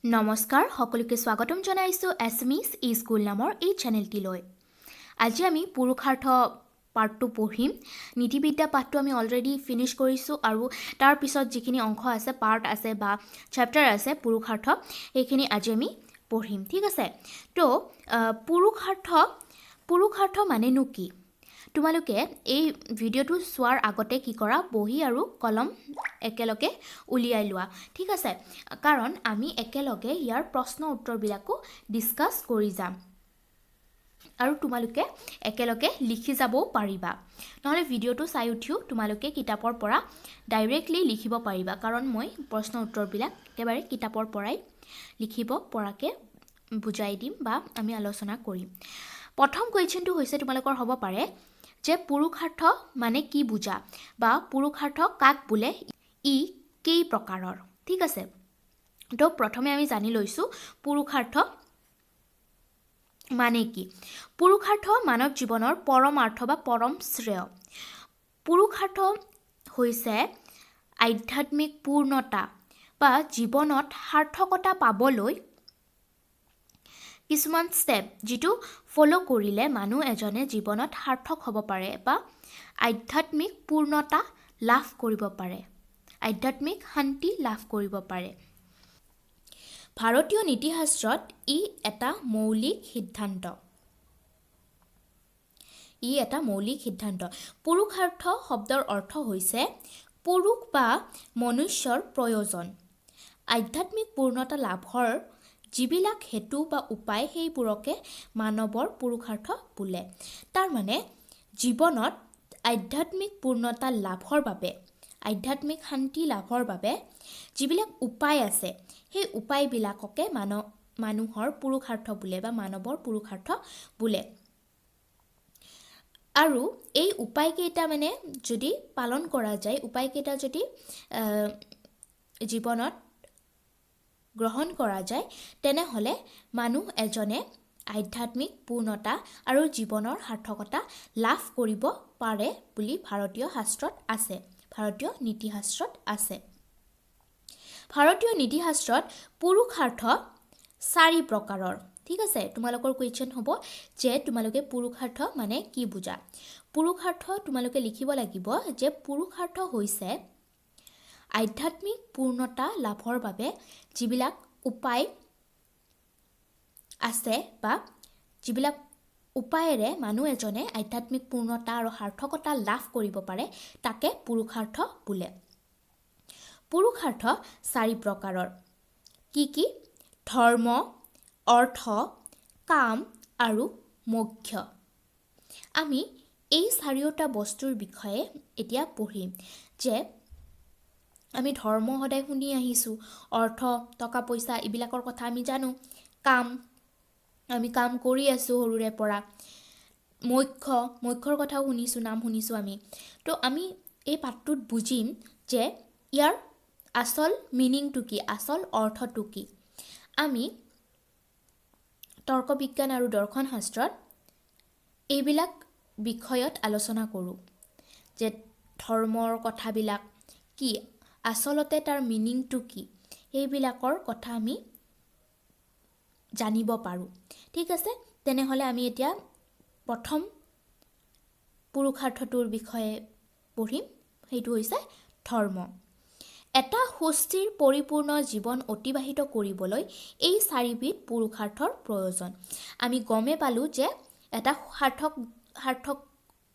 নমস্কাৰ সকলোকে স্বাগতম জনাইছো এছএমইছ ই স্কুল নামৰ এই চেনেলটিলৈ। আজি আমি পুৰুষাৰ্থ পাৰ্টটো পঢ়িম। নীতিবিদ্যা পাঠটো আমি অলৰেডি ফিনিছ কৰিছোঁ আৰু তাৰ পিছত যিখিনি অংশ আছে, পাৰ্ট আছে বা চেপ্টাৰ আছে পুৰুষাৰ্থ, সেইখিনি আজি আমি পঢ়িম। ঠিক আছে। তো পুৰুষাৰ্থ মানেনো কি? তোমালোকে এই ভিডিঅ'টো চোৱাৰ আগতে কি কৰা, বহি আৰু কলম একেলগে উলিয়াই লোৱা। ঠিক আছে, কাৰণ আমি একেলগে ইয়াৰ প্ৰশ্ন উত্তৰবিলাকো ডিছকাছ কৰি যাম আৰু তোমালোকে একেলগে লিখি যাবও পাৰিবা। নহ'লে ভিডিঅ'টো চাই উঠিও তোমালোকে কিতাপৰ পৰা ডাইৰেক্টলি লিখিব পাৰিবা, কাৰণ মই প্ৰশ্ন উত্তৰবিলাক একেবাৰে কিতাপৰ পৰাই লিখিব পৰাকৈ বুজাই দিম বা আমি আলোচনা কৰিম। প্ৰথম কুৱেশ্যনটো হৈছে তোমালোকৰ হ'ব পাৰে যে পুৰুষাৰ্থ মানে কি বুজা বা পুৰুষাৰ্থ কাক বোলে, ই কেই প্ৰকাৰৰ। ঠিক আছে, তো প্ৰথমে আমি জানি লৈছোঁ পুৰুষাৰ্থ মানে কি। পুৰুষাৰ্থ মানৱ জীৱনৰ পৰমাৰ্থ বা পৰম শ্ৰেয়। পুৰুষাৰ্থ হৈছে আধ্যাত্মিক পূৰ্ণতা বা জীৱনত সাৰ্থকতা পাবলৈ কিছুমান ষ্টেপ, যিটো ফ'ল' কৰিলে মানুহ এজনে জীৱনত সাৰ্থক হ'ব পাৰে বা আধ্যাত্মিক পূৰ্ণতা লাভ কৰিব পাৰে, আধ্যাত্মিক শান্তি লাভ কৰিব পাৰে। ভাৰতীয় নীতিশাস্ত্ৰত ই এটা মৌলিক সিদ্ধান্ত। পুৰুষাৰ্থ শব্দৰ অৰ্থ হৈছে পুৰুষ বা মনুষ্যৰ প্ৰয়োজন। আধ্যাত্মিক পূৰ্ণতা লাভৰ যিবিলাক হেতু বা উপায়, সেইবোৰকে মানৱৰ পুৰুষাৰ্থ বোলে। তাৰমানে জীৱনত আধ্যাত্মিক পূৰ্ণতা লাভৰ বাবে, আধ্যাত্মিক শান্তি লাভৰ বাবে যিবিলাক উপায় আছে, সেই উপায়বিলাককে মানুহৰ পুৰুষাৰ্থ বোলে বা মানৱৰ পুৰুষাৰ্থ বোলে। আৰু এই উপায়কেইটা মানে যদি পালন কৰা যায়, উপায়কেইটা যদি জীৱনত গ্ৰহণ কৰা যায়, তেনেহ'লে মানুহ এজনে আধ্যাত্মিক পূৰ্ণতা আৰু জীৱনৰ সাৰ্থকতা লাভ কৰিব পাৰে বুলি ভাৰতীয় শাস্ত্ৰত আছে, ভাৰতীয় নীতিশাস্ত্ৰত আছে। ভাৰতীয় নীতিশাস্ত্ৰত পুৰুষাৰ্থ 4 প্ৰকাৰৰ। ঠিক আছে, তোমালোকৰ কুৱেশ্যন হ'ব যে তোমালোকে পুৰুষাৰ্থ মানে কি বুজা। পুৰুষাৰ্থ তোমালোকে লিখিব লাগিব যে পুৰুষাৰ্থ হৈছে আধ্যাত্মিক পূৰ্ণতা লাভৰ বাবে যিবিলাক উপায় আছে বা যিবিলাক উপায়েৰে মানুহ এজনে আধ্যাত্মিক পূৰ্ণতা আৰু সাৰ্থকতা লাভ কৰিব পাৰে, তাকে পুৰুষাৰ্থ বোলে। পুৰুষাৰ্থ 4 প্ৰকাৰৰ। কি কি? ধৰ্ম, অৰ্থ, কাম আৰু মোক্ষ। আমি এই 4টা বস্তুৰ বিষয়ে এতিয়া পঢ়িম। যে আমি ধৰ্ম সদায় শুনি আহিছোঁ, অৰ্থ, টকা পইচা, এইবিলাকৰ কথা আমি জানো। কাম, আমি কাম কৰি আছোঁ সৰুৰে পৰা। মোক্ষৰ কথাও শুনিছোঁ, নাম শুনিছোঁ আমি। তো আমি এই পাঠটোত বুজিম যে ইয়াৰ আচল মিনিংটো কি, আচল অৰ্থটো কি। আমি তৰ্ক বিজ্ঞান আৰু দৰ্শন শাস্ত্ৰত এইবিলাক বিষয়ত আলোচনা কৰোঁ যে ধৰ্মৰ কথাবিলাক কি, আচলতে তাৰ মিনিংটো কি, সেইবিলাকৰ কথা আমি জানিব পাৰোঁ। ঠিক আছে, তেনেহ'লে আমি এতিয়া প্ৰথম পুৰুষাৰ্থটোৰ বিষয়ে পঢ়িম। সেইটো হৈছে ধৰ্ম। এটা সুস্থিৰ পৰিপূৰ্ণ জীৱন অতিবাহিত কৰিবলৈ এই 4বিধ পুৰুষাৰ্থৰ প্ৰয়োজন। আমি গমেই পালোঁ যে এটা সাৰ্থক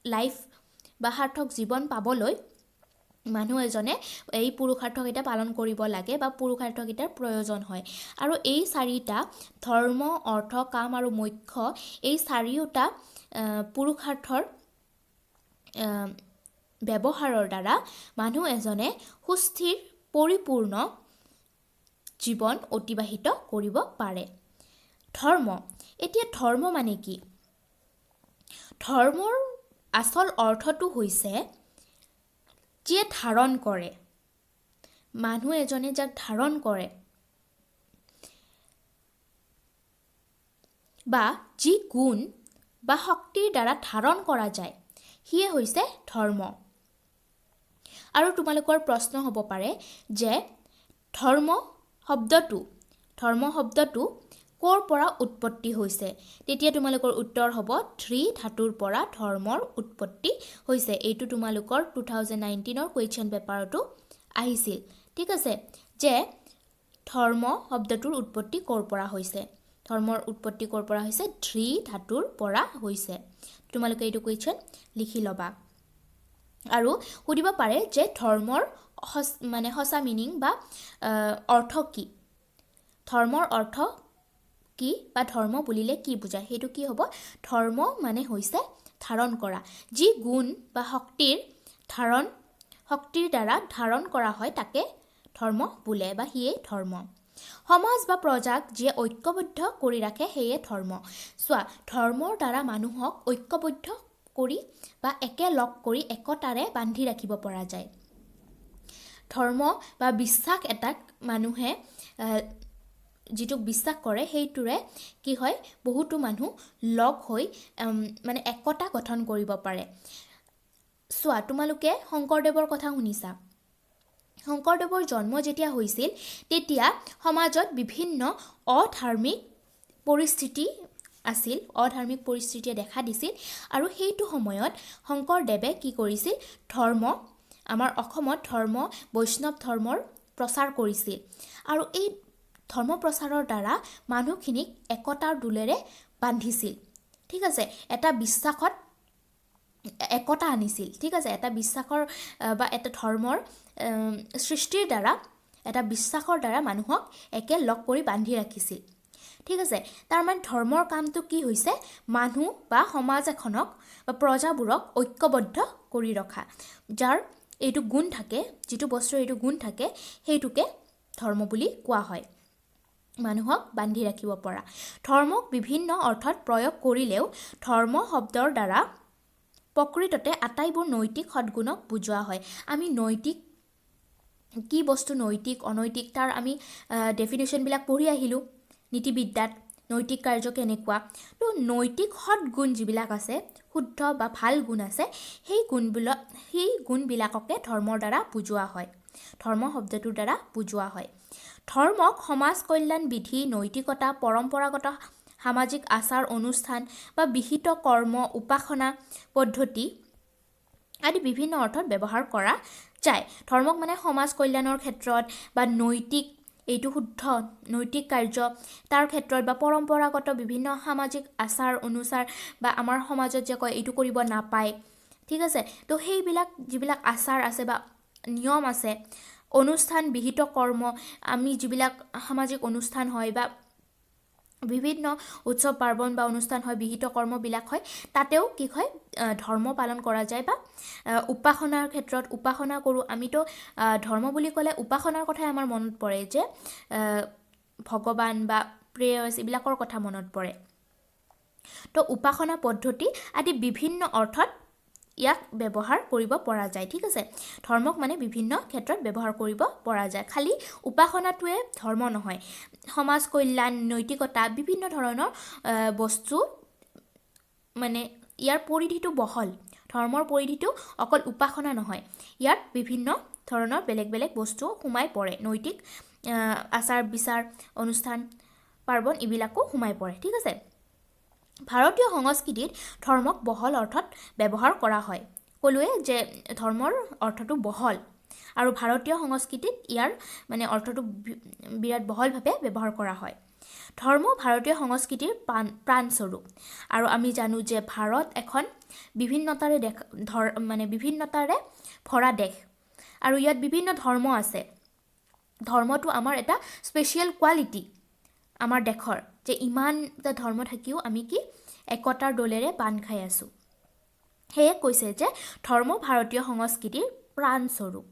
লাইফ বা সাৰ্থক জীৱন পাবলৈ মানুহ এজনে এই পুৰুষাৰ্থকেইটা পালন কৰিব লাগে বা পুৰুষাৰ্থকেইটাৰ প্ৰয়োজন হয়। আৰু এই 4টা ধৰ্ম, অৰ্থ, কাম আৰু মোক্ষ, এই 4টা পুৰুষাৰ্থৰ ব্যৱহাৰৰ দ্বাৰা মানুহ এজনে সুস্থিৰ পৰিপূৰ্ণ জীৱন অতিবাহিত কৰিব পাৰে। ধৰ্ম। এতিয়া ধৰ্ম মানে কি? ধৰ্মৰ আচল অৰ্থটো হৈছে যিয়ে ধাৰণ কৰে, মানুহ এজনে যাক ধাৰণ কৰে বা যি গুণ বা শক্তিৰ দ্বাৰা ধাৰণ কৰা যায়, সিয়ে হৈছে ধৰ্ম। আৰু তোমালোকৰ প্ৰশ্ন হ'ব পাৰে যে ধৰ্ম ধৰ্ম শব্দটো ক'ৰ পৰা উৎপত্তি হৈছে তেতিয়া তোমালোকৰ উত্তৰ হ'ব 3 ধাতুৰ পৰা ধৰ্মৰ উৎপত্তি হৈছে এইটো তোমালোকৰ 2019 কুৱেশ্যন পেপাৰতো আহিছিল ঠিক আছে যে ধৰ্ম শব্দটোৰ উৎপত্তি ক'ৰ পৰা হৈছে ধৰ্মৰ উৎপত্তি ক'ৰ পৰা হৈছে 3 ধাতুৰ পৰা হৈছে তোমালোকে এইটো কুৱেশ্যন লিখি ল'বা আৰু সুধিব পাৰে যে ধৰ্মৰ মানে সঁচা মিনিং বা অৰ্থ কি ধৰ্মৰ অৰ্থ কি বা ধৰ্ম বুলিলে কি বুজায় সেইটো কি হ'ব ধৰ্ম মানে হৈছে ধাৰণ কৰা যি গুণ বা শক্তিৰ দ্বাৰা ধাৰণ কৰা হয় তাকে ধৰ্ম বোলে বা হিয়ে ধৰ্ম সমাজ বা প্ৰজাক যিয়ে ঐক্যবদ্ধ কৰি ৰাখে সেয়ে ধৰ্ম চোৱা ধৰ্মৰ দ্বাৰা মানুহক ঐক্যবদ্ধ কৰি বা একেলগ কৰি একতাৰে বান্ধি ৰাখিব পৰা যায় ধৰ্ম বা বিশ্বাস এটাক মানুহে যিটোক বিশ্বাস কৰে সেইটোৰে কি হয় বহুতো মানুহ লগ হৈ মানে একতা গঠন কৰিব পাৰে চোৱা তোমালোকে শংকৰদেৱৰ কথা শুনিছা শংকৰদেৱৰ জন্ম যেতিয়া হৈছিল তেতিয়া সমাজত বিভিন্ন অধাৰ্মিক পৰিস্থিতি আছিল অধাৰ্মিক পৰিস্থিতিয়ে দেখা দিছিল আৰু সেইটো সময়ত শংকৰদেৱে কি কৰিছিল ধৰ্ম আমাৰ অসমত ধৰ্ম বৈষ্ণৱ ধৰ্মৰ প্ৰচাৰ কৰিছিল আৰু এই ধৰ্ম প্ৰচাৰৰ দ্বাৰা মানুহখিনিক একতাৰ দোলেৰে বান্ধিছিল ঠিক আছে এটা বিশ্বাসত একতা আনিছিল ঠিক আছে এটা বিশ্বাসৰ বা এটা ধৰ্মৰ সৃষ্টিৰ দ্বাৰা এটা বিশ্বাসৰ দ্বাৰা মানুহক একে লগ কৰি বান্ধি ৰাখিছিল ঠিক আছে তাৰ মানে ধৰ্মৰ কামটো কি হৈছে মানুহ বা সমাজ এখনক বা প্ৰজাবোৰক ঐক্যবদ্ধ কৰি ৰখা যাৰ এইটো গুণ থাকে যিটো বস্তুৰ এইটো গুণ থাকে সেইটোকে ধৰ্ম বুলি কোৱা হয় মানুহক বান্ধি ৰাখিব পৰা ধৰ্মক বিভিন্ন অৰ্থত প্ৰয়োগ কৰিলেও ধৰ্ম শব্দৰ দ্বাৰা প্ৰকৃততে আটাইবোৰ নৈতিক সদ্গুণক বুজোৱা হয় আমি নৈতিক কি বস্তু নৈতিক অনৈতিক তাৰ আমি ডেফিনেশ্যনবিলাক পঢ়ি আহিলোঁ নীতিবিদ্যাত নৈতিক কাৰ্য কেনেকুৱা তো নৈতিক সদ্গুণ যিবিলাক আছে শুদ্ধ বা ভাল গুণ আছে সেই গুণবিলাককে ধৰ্মৰ দ্বাৰা বুজোৱা হয় ধৰ্ম শব্দটোৰ দ্বাৰা বুজোৱা হয় ধৰ্মক সমাজ কল্যাণ বিধি নৈতিকতা পৰম্পৰাগত সামাজিক আচাৰ অনুষ্ঠান বা বিহিত কৰ্ম উপাসনা পদ্ধতি আদি বিভিন্ন অৰ্থত ব্যৱহাৰ কৰা যায় ধৰ্মক মানে সমাজ কল্যাণৰ ক্ষেত্ৰত বা নৈতিক এইটো শুদ্ধ নৈতিক কাৰ্য তাৰ ক্ষেত্ৰত বা পৰম্পৰাগত বিভিন্ন সামাজিক আচাৰ অনুচাৰ বা আমাৰ সমাজত যে কয় এইটো কৰিব নাপায় ঠিক আছে তো সেইবিলাক যিবিলাক আচাৰ আছে বা নিয়ম আছে অনুষ্ঠান বিহিত কৰ্ম আমি যিবিলাক সামাজিক অনুষ্ঠান হয় বা বিভিন্ন উৎসৱ পাৰ্বণ বা অনুষ্ঠান হয় বিহিত কৰ্মবিলাক হয় তাতেও কি হয় ধৰ্ম পালন কৰা যায় বা উপাসনাৰ ক্ষেত্ৰত উপাসনা কৰোঁ আমিতো ধৰ্ম বুলি ক'লে উপাসনাৰ কথাই আমাৰ মনত পৰে যে ভগৱান বা প্ৰেয়স এইবিলাকৰ কথা মনত পৰে তো উপাসনা পদ্ধতি আদি বিভিন্ন অৰ্থত ইয়াক ব্যৱহাৰ কৰিব পৰা যায় ঠিক আছে ধৰ্মক মানে বিভিন্ন ক্ষেত্ৰত ব্যৱহাৰ কৰিব পৰা যায় খালি উপাসনাটোৱে ধৰ্ম নহয় সমাজ কল্যাণ নৈতিকতা বিভিন্ন ধৰণৰ বস্তু মানে ইয়াৰ পৰিধিটো বহল ধৰ্মৰ পৰিধিটো অকল উপাসনা নহয় ইয়াত বিভিন্ন ধৰণৰ বেলেগ বেলেগ বস্তু সোমাই পৰে নৈতিক আচাৰ বিচাৰ অনুষ্ঠান পাৰ্বণ এইবিলাকো সোমাই পৰে ঠিক আছে ভাৰতীয় সংস্কৃতিত ধৰ্মক বহল অৰ্থত ব্যৱহাৰ কৰা হয় ক'লোৱে যে ধৰ্মৰ অৰ্থটো বহল আৰু ভাৰতীয় সংস্কৃতিত ইয়াৰ মানে অৰ্থটো বিৰাট বহলভাৱে ব্যৱহাৰ কৰা হয় ধৰ্ম ভাৰতীয় সংস্কৃতিৰ প্ৰাণস্বৰূপ আৰু আমি জানো যে ভাৰত এখন বিভিন্নতাৰে বিভিন্নতাৰে ভৰা দেশ আৰু ইয়াত বিভিন্ন ধৰ্ম আছে ধৰ্মটো আমাৰ এটা স্পেচিয়েল কোৱালিটি আমাৰ দেশৰ যে ইমানটা ধৰ্ম থাকিও আমি কি একতাৰ দোলেৰে বান্ধ খাই আছোঁ সেয়ে কৈছে যে ধৰ্ম ভাৰতীয় সংস্কৃতিৰ প্ৰাণস্বৰূপ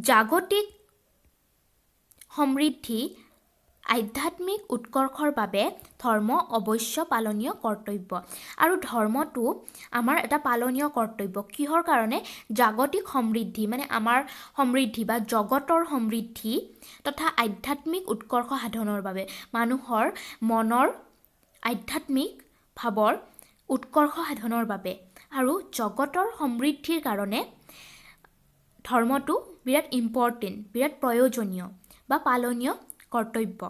জাগতিক সমৃদ্ধি আধ্যাত্মিক উৎকৰ্ষৰ বাবে ধৰ্ম অৱশ্য পালনীয় কৰ্তব্য আৰু ধৰ্মটো আমাৰ এটা পালনীয় কৰ্তব্য কিহৰ কাৰণে জাগতিক সমৃদ্ধি মানে আমাৰ সমৃদ্ধি বা জগতৰ সমৃদ্ধি তথা আধ্যাত্মিক উৎকৰ্ষ সাধনৰ বাবে মানুহৰ মনৰ আধ্যাত্মিক ভাৱৰ উৎকৰ্ষ সাধনৰ বাবে আৰু জগতৰ সমৃদ্ধিৰ কাৰণে ধৰ্মটো বিৰাট ইম্পৰ্টেণ্ট বিৰাট প্ৰয়োজনীয় বা পালনীয় কৰ্তব্য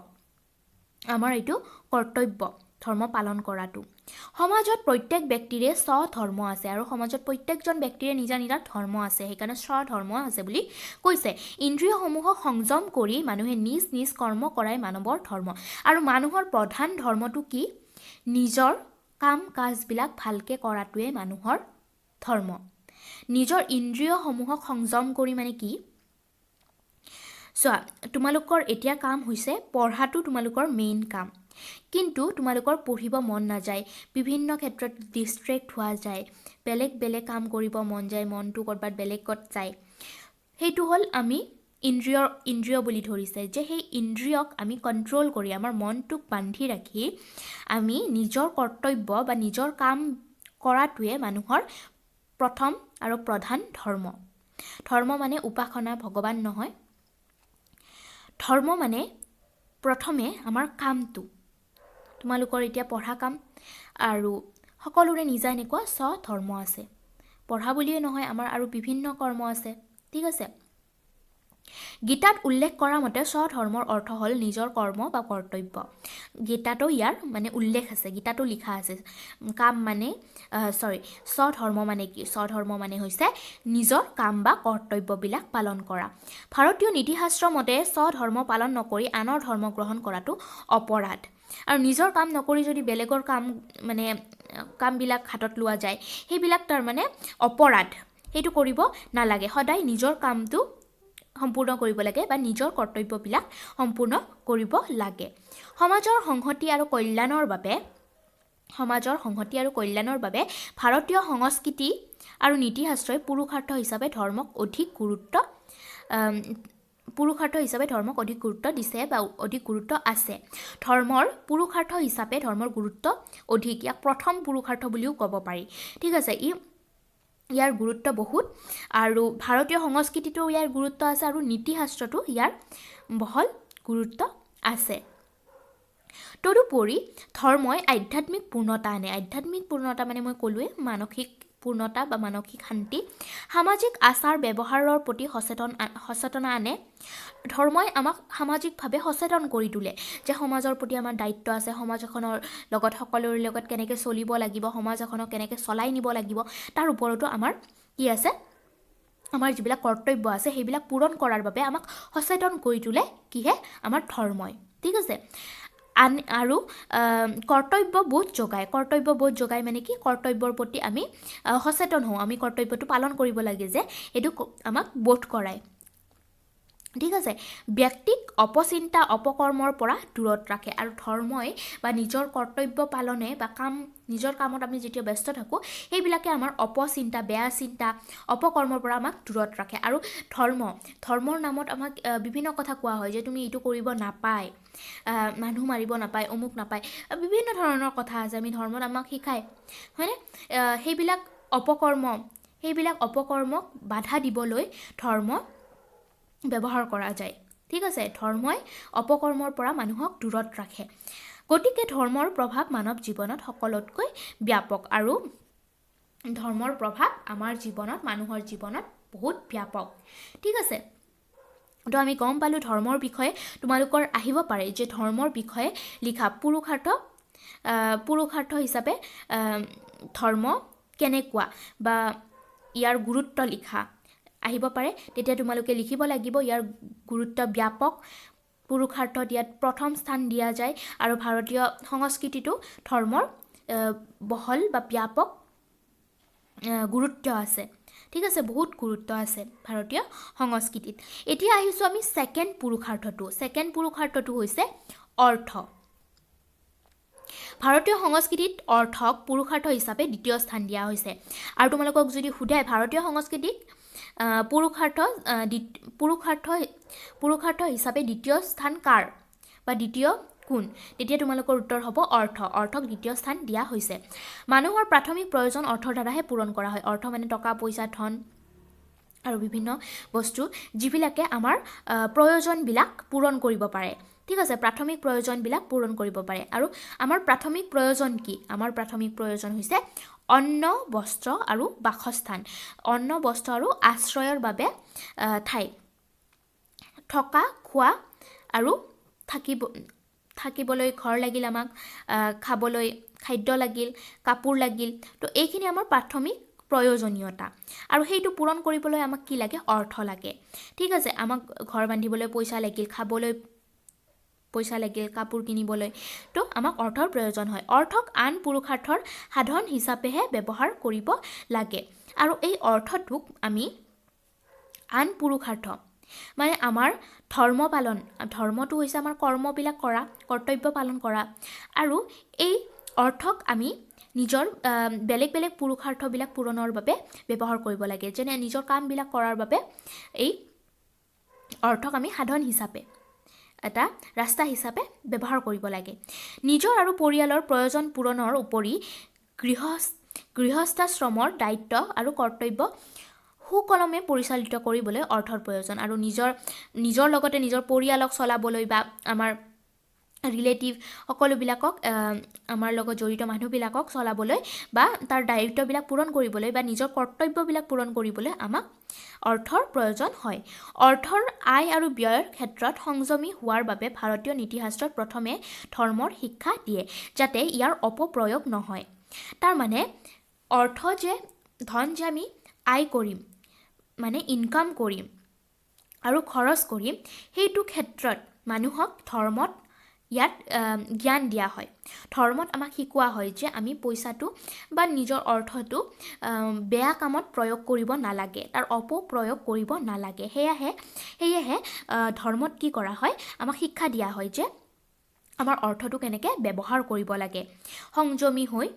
আমাৰ এইটো কৰ্তব্য ধৰ্ম পালন কৰাটো সমাজত প্ৰত্যেক ব্যক্তিৰে স্বধৰ্ম আছে আৰু সমাজত প্ৰত্যেকজন ব্যক্তিৰে নিজা নিজা ধৰ্ম আছে সেইকাৰণে স্বধৰ্ম আছে বুলি কৈছে ইন্দ্ৰিয়সমূহক সংযম কৰি মানুহে নিজ নিজ কৰ্ম কৰাই মানৱৰ ধৰ্ম আৰু মানুহৰ প্ৰধান ধৰ্মটো কি নিজৰ কাম কাজবিলাক ভালকৈ কৰাটোৱে মানুহৰ ধৰ্ম নিজৰ ইন্দ্ৰিয়সমূহক সংযম কৰি মানে কি চোৱা তোমালোকৰ এতিয়া কাম হৈছে পঢ়াটো তোমালোকৰ মেইন কাম কিন্তু তোমালোকৰ পঢ়িব মন নাযায় বিভিন্ন ক্ষেত্ৰত ডিষ্ট্ৰেক্ট হোৱা যায় বেলেগ কাম কৰিব মন যায় মনটো ক'ৰবাত বেলেগত যায় সেইটো হ'ল আমি ইন্দ্ৰিয় বুলি ধৰিছে যে সেই ইন্দ্ৰিয়ক আমি কণ্ট্ৰল কৰি আমাৰ মনটোক বান্ধি ৰাখি আমি নিজৰ কৰ্তব্য বা নিজৰ কাম কৰাটোৱে মানুহৰ প্ৰথম আৰু প্ৰধান ধৰ্ম মানে উপাসনা ভগৱান নহয় ধৰ্ম মানে প্ৰথমে আমাৰ কামটো তোমালোকৰ এতিয়া পঢ়া কাম আৰু সকলোৰে নিজা এনেকুৱা স্বধৰ্ম আছে পঢ়া বুলিয়ে নহয় আমাৰ আৰু বিভিন্ন কৰ্ম আছে ঠিক আছে গীতাত উল্লেখ কৰা মতে স্বধৰ্মৰ অৰ্থ হ'ল নিজৰ কৰ্ম বা কৰ্তব্য গীতাতো ইয়াৰ মানে উল্লেখ আছে গীতাতো লিখা আছে কাম মানে স্বধৰ্ম মানে কি স্বধৰ্ম মানে হৈছে নিজৰ কাম বা কৰ্তব্যবিলাক পালন কৰা ভাৰতীয় নীতিশাস্ত্ৰ মতে স্বধৰ্ম পালন নকৰি আনৰ ধৰ্ম গ্ৰহণ কৰাটো অপৰাধ আৰু নিজৰ কাম নকৰি যদি বেলেগৰ কামবিলাক হাতত লোৱা যায় সেইবিলাক তাৰ মানে অপৰাধ সেইটো কৰিব নালাগে সদায় নিজৰ কামটো সম্পূৰ্ণ কৰিব লাগে বা নিজৰ কৰ্তব্যবিলাক সম্পূৰ্ণ কৰিব লাগে সমাজৰ সংহতি আৰু কল্যাণৰ বাবে ভাৰতীয় সংস্কৃতি আৰু নীতিশাস্ত্ৰই পুৰুষাৰ্থ হিচাপে ধৰ্মক অধিক গুৰুত্ব দিছে বা অধিক গুৰুত্ব আছে ধৰ্মৰ পুৰুষাৰ্থ হিচাপে ধৰ্মৰ গুৰুত্ব অধিক ইয়াক প্ৰথম পুৰুষাৰ্থ বুলিও ক'ব পাৰি ঠিক আছে ইয়াৰ গুৰুত্ব বহুত আৰু ভাৰতীয় সংস্কৃতিটো ইয়াৰ গুৰুত্ব আছে আৰু নীতিশাস্ত্ৰটো ইয়াৰ বহল গুৰুত্ব আছে তদুপৰি ধৰ্মই আধ্যাত্মিক পূৰ্ণতা আনে আধ্যাত্মিক পূৰ্ণতা মানে মই ক'লোৱে মানসিক পূৰ্ণতা বা মানসিক শান্তি সামাজিক আচাৰ ব্যৱহাৰৰ প্ৰতি সচেতনা আনে ধৰ্মই আমাক সামাজিকভাৱে সচেতন কৰি তোলে যে সমাজৰ প্ৰতি আমাৰ দায়িত্ব আছে সমাজ এখনৰ লগত সকলোৰে লগত কেনেকৈ চলিব লাগিব সমাজ এখনক কেনেকৈ চলাই নিব লাগিব তাৰ ওপৰতো আমাৰ কি আছে আমাৰ যিবিলাক কৰ্তব্য আছে সেইবিলাক পূৰণ কৰাৰ বাবে আমাক সচেতন কৰি তোলে কিহে আমাৰ ধৰ্মই ঠিক আছে আৰু কৰ্তব্যবোধ জগায় মানে কি কৰ্তব্যৰ প্ৰতি আমি সচেতন হওঁ আমি কৰ্তব্যটো পালন কৰিব লাগে যে এইটো আমাক বোধ কৰায় ঠিক আছে ব্যক্তিক অপচিন্তা অপকৰ্মৰ পৰা দূৰত ৰাখে আৰু ধৰ্মই বা নিজৰ কৰ্তব্য পালনে বা নিজৰ কামত আমি যেতিয়া ব্যস্ত থাকোঁ সেইবিলাকে আমাৰ অপচিন্তা বেয়া চিন্তা অপকৰ্মৰ পৰা আমাক দূৰত ৰাখে আৰু ধৰ্মৰ নামত আমাক বিভিন্ন কথা কোৱা হয় যে তুমি এইটো কৰিব নাপায় মানুহ মাৰিব নাপায় অমুক নাপায় বিভিন্ন ধৰণৰ কথা আছে আমি ধৰ্মত আমাক শিকায় হয়নে সেইবিলাক অপকৰ্মক বাধা দিবলৈ ধৰ্ম ব্যৱহাৰ কৰা যায় ঠিক আছে ধৰ্মই অপকৰ্মৰ পৰা মানুহক দূৰত ৰাখে গতিকে ধৰ্মৰ প্ৰভাৱ মানৱ জীৱনত সকলোতকৈ ব্যাপক আৰু ধৰ্মৰ প্ৰভাৱ আমাৰ জীৱনত মানুহৰ জীৱনত বহুত ব্যাপক ঠিক আছে তো আমি গম পালোঁ ধৰ্মৰ বিষয়ে তোমালোকৰ আহিব পাৰে যে ধৰ্মৰ বিষয়ে লিখা পুৰুষাৰ্থ হিচাপে ধৰ্ম কেনেকুৱা বা ইয়াৰ গুৰুত্ব লিখা আহিব পাৰে তেতিয়া তোমালোকে লিখিব লাগিব ইয়াৰ গুৰুত্ব ব্যাপক পুৰুষাৰ্থত ইয়াত প্ৰথম স্থান দিয়া যায় আৰু ভাৰতীয় সংস্কৃতিটো ধৰ্মৰ বহল বা ব্যাপক গুৰুত্ব আছে ঠিক আছে বহুত গুৰুত্ব আছে ভাৰতীয় সংস্কৃতিত এতিয়া আহিছোঁ আমি ছেকেণ্ড পুৰুষাৰ্থটো হৈছে অৰ্থ ভাৰতীয় সংস্কৃতিত অৰ্থক পুৰুষাৰ্থ হিচাপে দ্বিতীয় স্থান দিয়া হৈছে আৰু তোমালোকক যদি সোধে ভাৰতীয় সংস্কৃতিক পুৰুষাৰ্থ হিচাপে দ্বিতীয় স্থান কাৰ বা দ্বিতীয় কোন তেতিয়া তোমালোকৰ উত্তৰ হ'ব অৰ্থক দ্বিতীয় স্থান দিয়া হৈছে মানুহৰ প্ৰাথমিক প্ৰয়োজন অৰ্থৰ দ্বাৰাহে পূৰণ কৰা হয় অৰ্থ মানে টকা পইচা ধন আৰু বিভিন্ন বস্তু যিবিলাকে আমাৰ প্ৰয়োজনবিলাক পূৰণ কৰিব পাৰে ঠিক আছে প্ৰাথমিক প্ৰয়োজনবিলাক পূৰণ কৰিব পাৰে আৰু আমাৰ প্ৰাথমিক প্ৰয়োজন কি আমাৰ প্ৰাথমিক প্ৰয়োজন হৈছে অন্ন বস্ত্ৰ আৰু বাসস্থান অন্ন বস্ত্ৰ আৰু আশ্ৰয়ৰ বাবে ঠাই থকা খোৱা আৰু থাকিবলৈ ঘৰ লাগিল, আমাক খাবলৈ খাদ্য লাগিল, কাপোৰ লাগিল। তো এইখিনি আমাৰ প্ৰাথমিক প্ৰয়োজনীয়তা, আৰু সেইটো পূৰণ কৰিবলৈ আমাক কি লাগে? অৰ্থ লাগে। ঠিক আছে, আমাক ঘৰ বান্ধিবলৈ পইচা লাগিল, খাবলৈ পইচা লাগিল, কাপোৰ কিনিবলৈ, তো আমাক অৰ্থৰ প্ৰয়োজন হয়। অৰ্থক আন পুৰুষাৰ্থৰ সাধন হিচাপেহে ব্যৱহাৰ কৰিব লাগে। আৰু এই অৰ্থটোক আমি আন পুৰুষাৰ্থ মানে আমাৰ ধৰ্মটো হৈছে আমাৰ কৰ্মবিলাক কৰা, কৰ্তব্য পালন কৰা, আৰু এই অৰ্থক আমি নিজৰ বেলেগ বেলেগ পুৰুষাৰ্থবিলাক পূৰণৰ বাবে ব্যৱহাৰ কৰিব লাগে। যেনে নিজৰ কামবিলাক কৰাৰ বাবে এই অৰ্থক আমি সাধন হিচাপে, এটা ৰাস্তা হিচাপে ব্যৱহাৰ কৰিব লাগে। নিজৰ আৰু পৰিয়ালৰ প্ৰয়োজন পূৰণৰ উপৰি গৃহস্থাশ্ৰমৰ দায়িত্ব আৰু কৰ্তব্য সুকলমে পৰিচালিত কৰিবলৈ অৰ্থৰ প্ৰয়োজন। আৰু নিজৰ লগতে নিজৰ পৰিয়ালক চলাবলৈ বা আমাৰ ৰিলেটিভ সকলোবিলাকক, আমাৰ লগত জড়িত মানুহবিলাকক চলাবলৈ বা তাৰ দায়িত্ববিলাক পূৰণ কৰিবলৈ বা নিজৰ কৰ্তব্যবিলাক পূৰণ কৰিবলৈ আমাক অৰ্থৰ প্ৰয়োজন হয়। অৰ্থৰ আয় আৰু ব্যয়ৰ ক্ষেত্ৰত সংযমী হোৱাৰ বাবে ভাৰতীয় নীতিশাস্ত্ৰত প্ৰথমে ধৰ্মৰ শিক্ষা দিয়ে, যাতে ইয়াৰ অপপ্ৰয়োগ নহয়। তাৰমানে ধন যে আমি আয় কৰিম, মানে ইনকাম কৰিম আৰু খৰচ কৰিম, সেইটো ক্ষেত্ৰত মানুহক ধৰ্মত ইয়াত জ্ঞান দিয়া হয়। ধৰ্মত আমাক শিকোৱা হয় যে আমি পইচাটো বা নিজৰ অৰ্থটো বেয়া কামত প্ৰয়োগ কৰিব নালাগে, তাৰ অপপ্ৰয়োগ কৰিব নালাগে। সেয়েহে ধৰ্মত কি কৰা হয়? আমাক শিক্ষা দিয়া হয় যে আমাৰ অৰ্থটো কেনেকৈ ব্যৱহাৰ কৰিব লাগে, সংযমী হৈ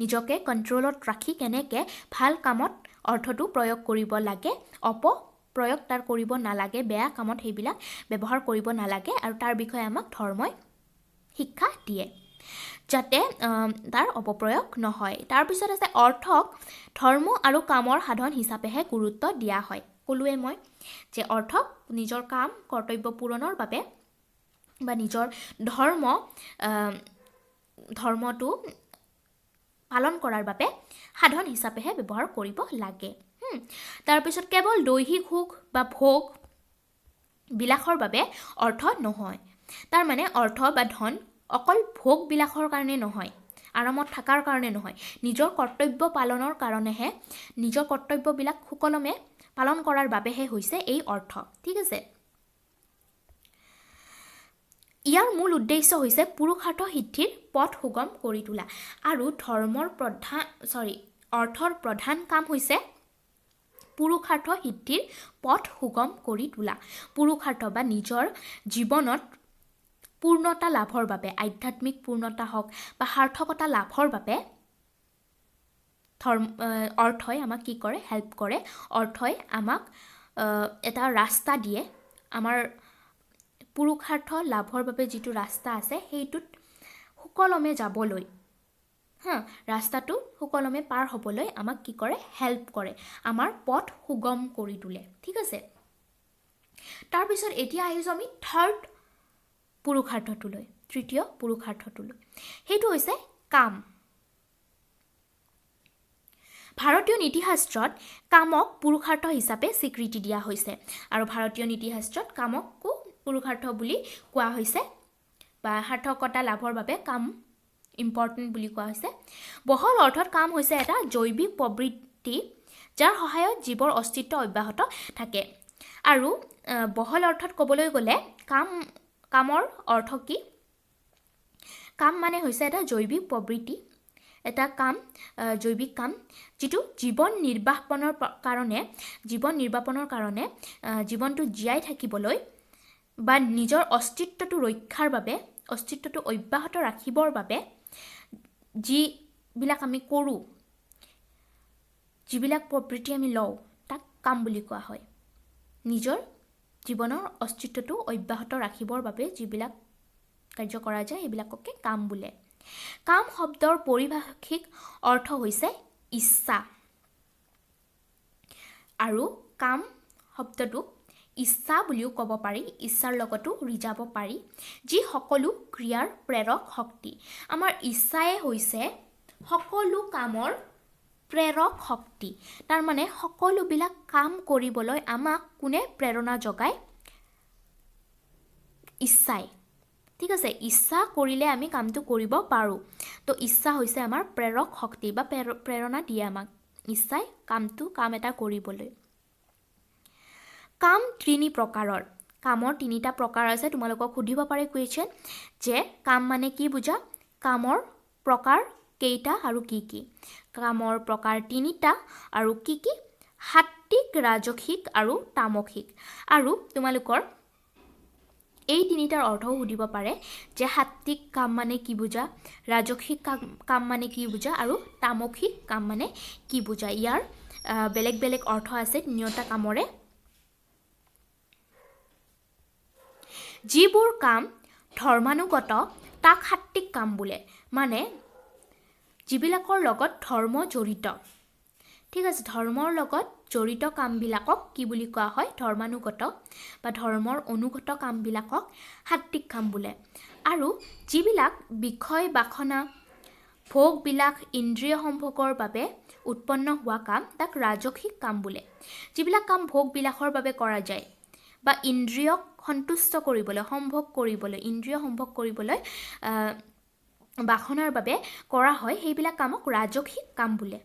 নিজকে কণ্ট্ৰলত ৰাখি কেনেকৈ ভাল কামত অৰ্থটো প্ৰয়োগ কৰিব লাগে, অপপ্ৰয়োগ তাৰ কৰিব নালাগে, বেয়া কামত সেইবিলাক ব্যৱহাৰ কৰিব নালাগে। আৰু তাৰ বিষয়ে আমাক ধৰ্মই শিক্ষা দিয়ে, যাতে তাৰ অপপ্ৰয়োগ নহয়। তাৰপিছত আছে অৰ্থক ধৰ্ম আৰু কামৰ সাধন হিচাপেহে গুৰুত্ব দিয়া হয়। ক'লোৱে মই যে অৰ্থক নিজৰ কাম কৰ্তব্য পূৰণৰ বাবে বা নিজৰ ধৰ্মটো পালন কৰাৰ বাবে সাধন হিচাপেহে ব্যৱহাৰ কৰিব লাগে। তাৰপিছত কেৱল দৈহিক সুখ বা ভোগ বিলাসৰ বাবে অৰ্থ নহয়। তাৰমানে অৰ্থ বা ধন অকল ভোগ বিলাসৰ কাৰণে নহয়, আৰামত থকাৰ কাৰণে নহয়, নিজৰ কৰ্তব্য পালনৰ কাৰণেহে, নিজৰ কৰ্তব্যবিলাক সুকলমে পালন কৰাৰ বাবেহে হৈছে এই অৰ্থ। ঠিক আছে, ইয়াৰ মূল উদ্দেশ্য হৈছে পুৰুষাৰ্থ সিদ্ধিৰ পথ সুগম কৰি তোলা। আৰু অৰ্থৰ প্ৰধান কাম হৈছে পুৰুষাৰ্থ সিদ্ধিৰ পথ সুগম কৰি তোলা। পুৰুষাৰ্থ বা নিজৰ জীৱনত পূৰ্ণতা লাভৰ বাবে, আধ্যাত্মিক পূৰ্ণতা হওক বা সাৰ্থকতা লাভৰ বাবে অৰ্থই আমাক কি কৰে? হেল্প কৰে। অৰ্থই আমাক এটা ৰাস্তা দিয়ে। আমাৰ পুৰুষাৰ্থ লাভৰ বাবে যিটো ৰাস্তা আছে, সেইটোত সুকলমে যাবলৈ, ৰাস্তাটো সুকলমে পাৰ হ'বলৈ আমাক কি কৰে? হেল্প কৰে, আমাৰ পথ সুগম কৰি তোলে। ঠিক আছে, তাৰপিছত এতিয়া আহিছোঁ আমি তৃতীয় পুৰুষাৰ্থটোলৈ। সেইটো হৈছে কাম। ভাৰতীয় নীতিশাস্ত্ৰত কামক পুৰুষাৰ্থ হিচাপে স্বীকৃতি দিয়া হৈছে। আৰু ভাৰতীয় নীতিশাস্ত্ৰত কামকো পুৰুষাৰ্থ বুলি কোৱা হৈছে, বা সাৰ্থকতা লাভৰ বাবে কাম ইম্পৰ্টেণ্ট বুলি কোৱা হৈছে। বহল অৰ্থত কাম হৈছে এটা জৈৱিক প্ৰবৃত্তি, যাৰ সহায়ত জীৱৰ অস্তিত্ব অব্যাহত থাকে। আৰু বহল অৰ্থত ক'বলৈ গ'লে কামৰ অৰ্থ কি? কাম মানে হৈছে এটা জৈৱিক প্ৰবৃত্তি, এটা জৈৱিক কাম, যিটো জীৱন নিৰ্বাপনৰ কাৰণে জীৱনটো জীয়াই থাকিবলৈ বা নিজৰ অস্তিত্বটো ৰক্ষাৰ বাবে, অস্তিত্বটো অব্যাহত ৰাখিবৰ বাবে যিবিলাক আমি কৰোঁ, যিবিলাক প্ৰবৃত্তি আমি লওঁ, তাক কাম বুলি কোৱা হয়। নিজৰ জীৱনৰ অস্তিত্বটো অব্যাহত ৰাখিবৰ বাবে যিবিলাক কাৰ্য কৰা যায়, সেইবিলাককে কাম বোলে। কাম শব্দৰ পাৰিভাষিক অৰ্থ হৈছে ইচ্ছা। আৰু কাম শব্দটোক ইচ্ছা বুলিও ক'ব পাৰি, ইচ্ছাৰ লগতো ৰিজাব পাৰি, যি সকলো ক্ৰিয়াৰ প্ৰেৰক শক্তি। আমাৰ ইচ্ছাই হৈছে সকলো কামৰ প্ৰেৰক শক্তি। তাৰমানে সকলোবিলাক কাম কৰিবলৈ আমাক কোনে প্ৰেৰণা যোগায়? ইচ্ছাই। ঠিক আছে, ইচ্ছা কৰিলে আমি কামটো কৰিব পাৰোঁ। তো ইচ্ছা হৈছে আমাৰ প্ৰেৰক শক্তি বা প্ৰেৰণা দিয়ে আমাক ইচ্ছাই কাম এটা কৰিবলৈ। কাম তিনি প্ৰকাৰৰ। কামৰ তিনিটা প্ৰকাৰ আছে। তোমালোকক সুধিব পাৰে কুৱেশ্যন যে কাম মানে কি বুজা, কামৰ প্ৰকাৰ কেইটা আৰু কি কি। কামৰ প্ৰকাৰ তিনিটা আৰু কি কি, সাত্বিক, ৰাজসিক আৰু তামসিক। আৰু তোমালোকৰ এই তিনিটাৰ অৰ্থও সুধিব পাৰে যে সাত্বিক কাম মানে কি বুজা, ৰাজসিক কাম মানে কি বুজা আৰু তামসিক কাম মানে কি বুজা। ইয়াৰ বেলেগ বেলেগ অৰ্থ আছে তিনিওটা কামৰে। যিবোৰ কাম ধৰ্মানুগত তাক সাত্বিক কাম বোলে, মানে যিবিলাকৰ লগত ধৰ্ম জড়িত। ঠিক আছে, ধৰ্মৰ লগত জড়িত কামবিলাকক কি বুলি কোৱা হয়, ধৰ্মানুগত বা ধৰ্মৰ অনুগত কামবিলাকক সাত্বিক কাম বোলে। আৰু যিবিলাক বিষয় বাসনা ভোগবিলাক ইন্দ্ৰিয় সম্ভোগৰ বাবে উৎপন্ন হোৱা কাম তাক ৰাজসিক কাম বোলে। যিবিলাক কাম ভোগবিলাসৰ বাবে কৰা যায় বা ইন্দ্ৰিয়ক সন্তুষ্ট কৰিবলৈ, সম্ভোগ কৰিবলৈ, ইন্দ্ৰিয় সম্ভোগ কৰিবলৈ বাসনাৰ বাবে কৰা হয়, সেইবিলাক কামক ৰাজসিক কাম বোলে।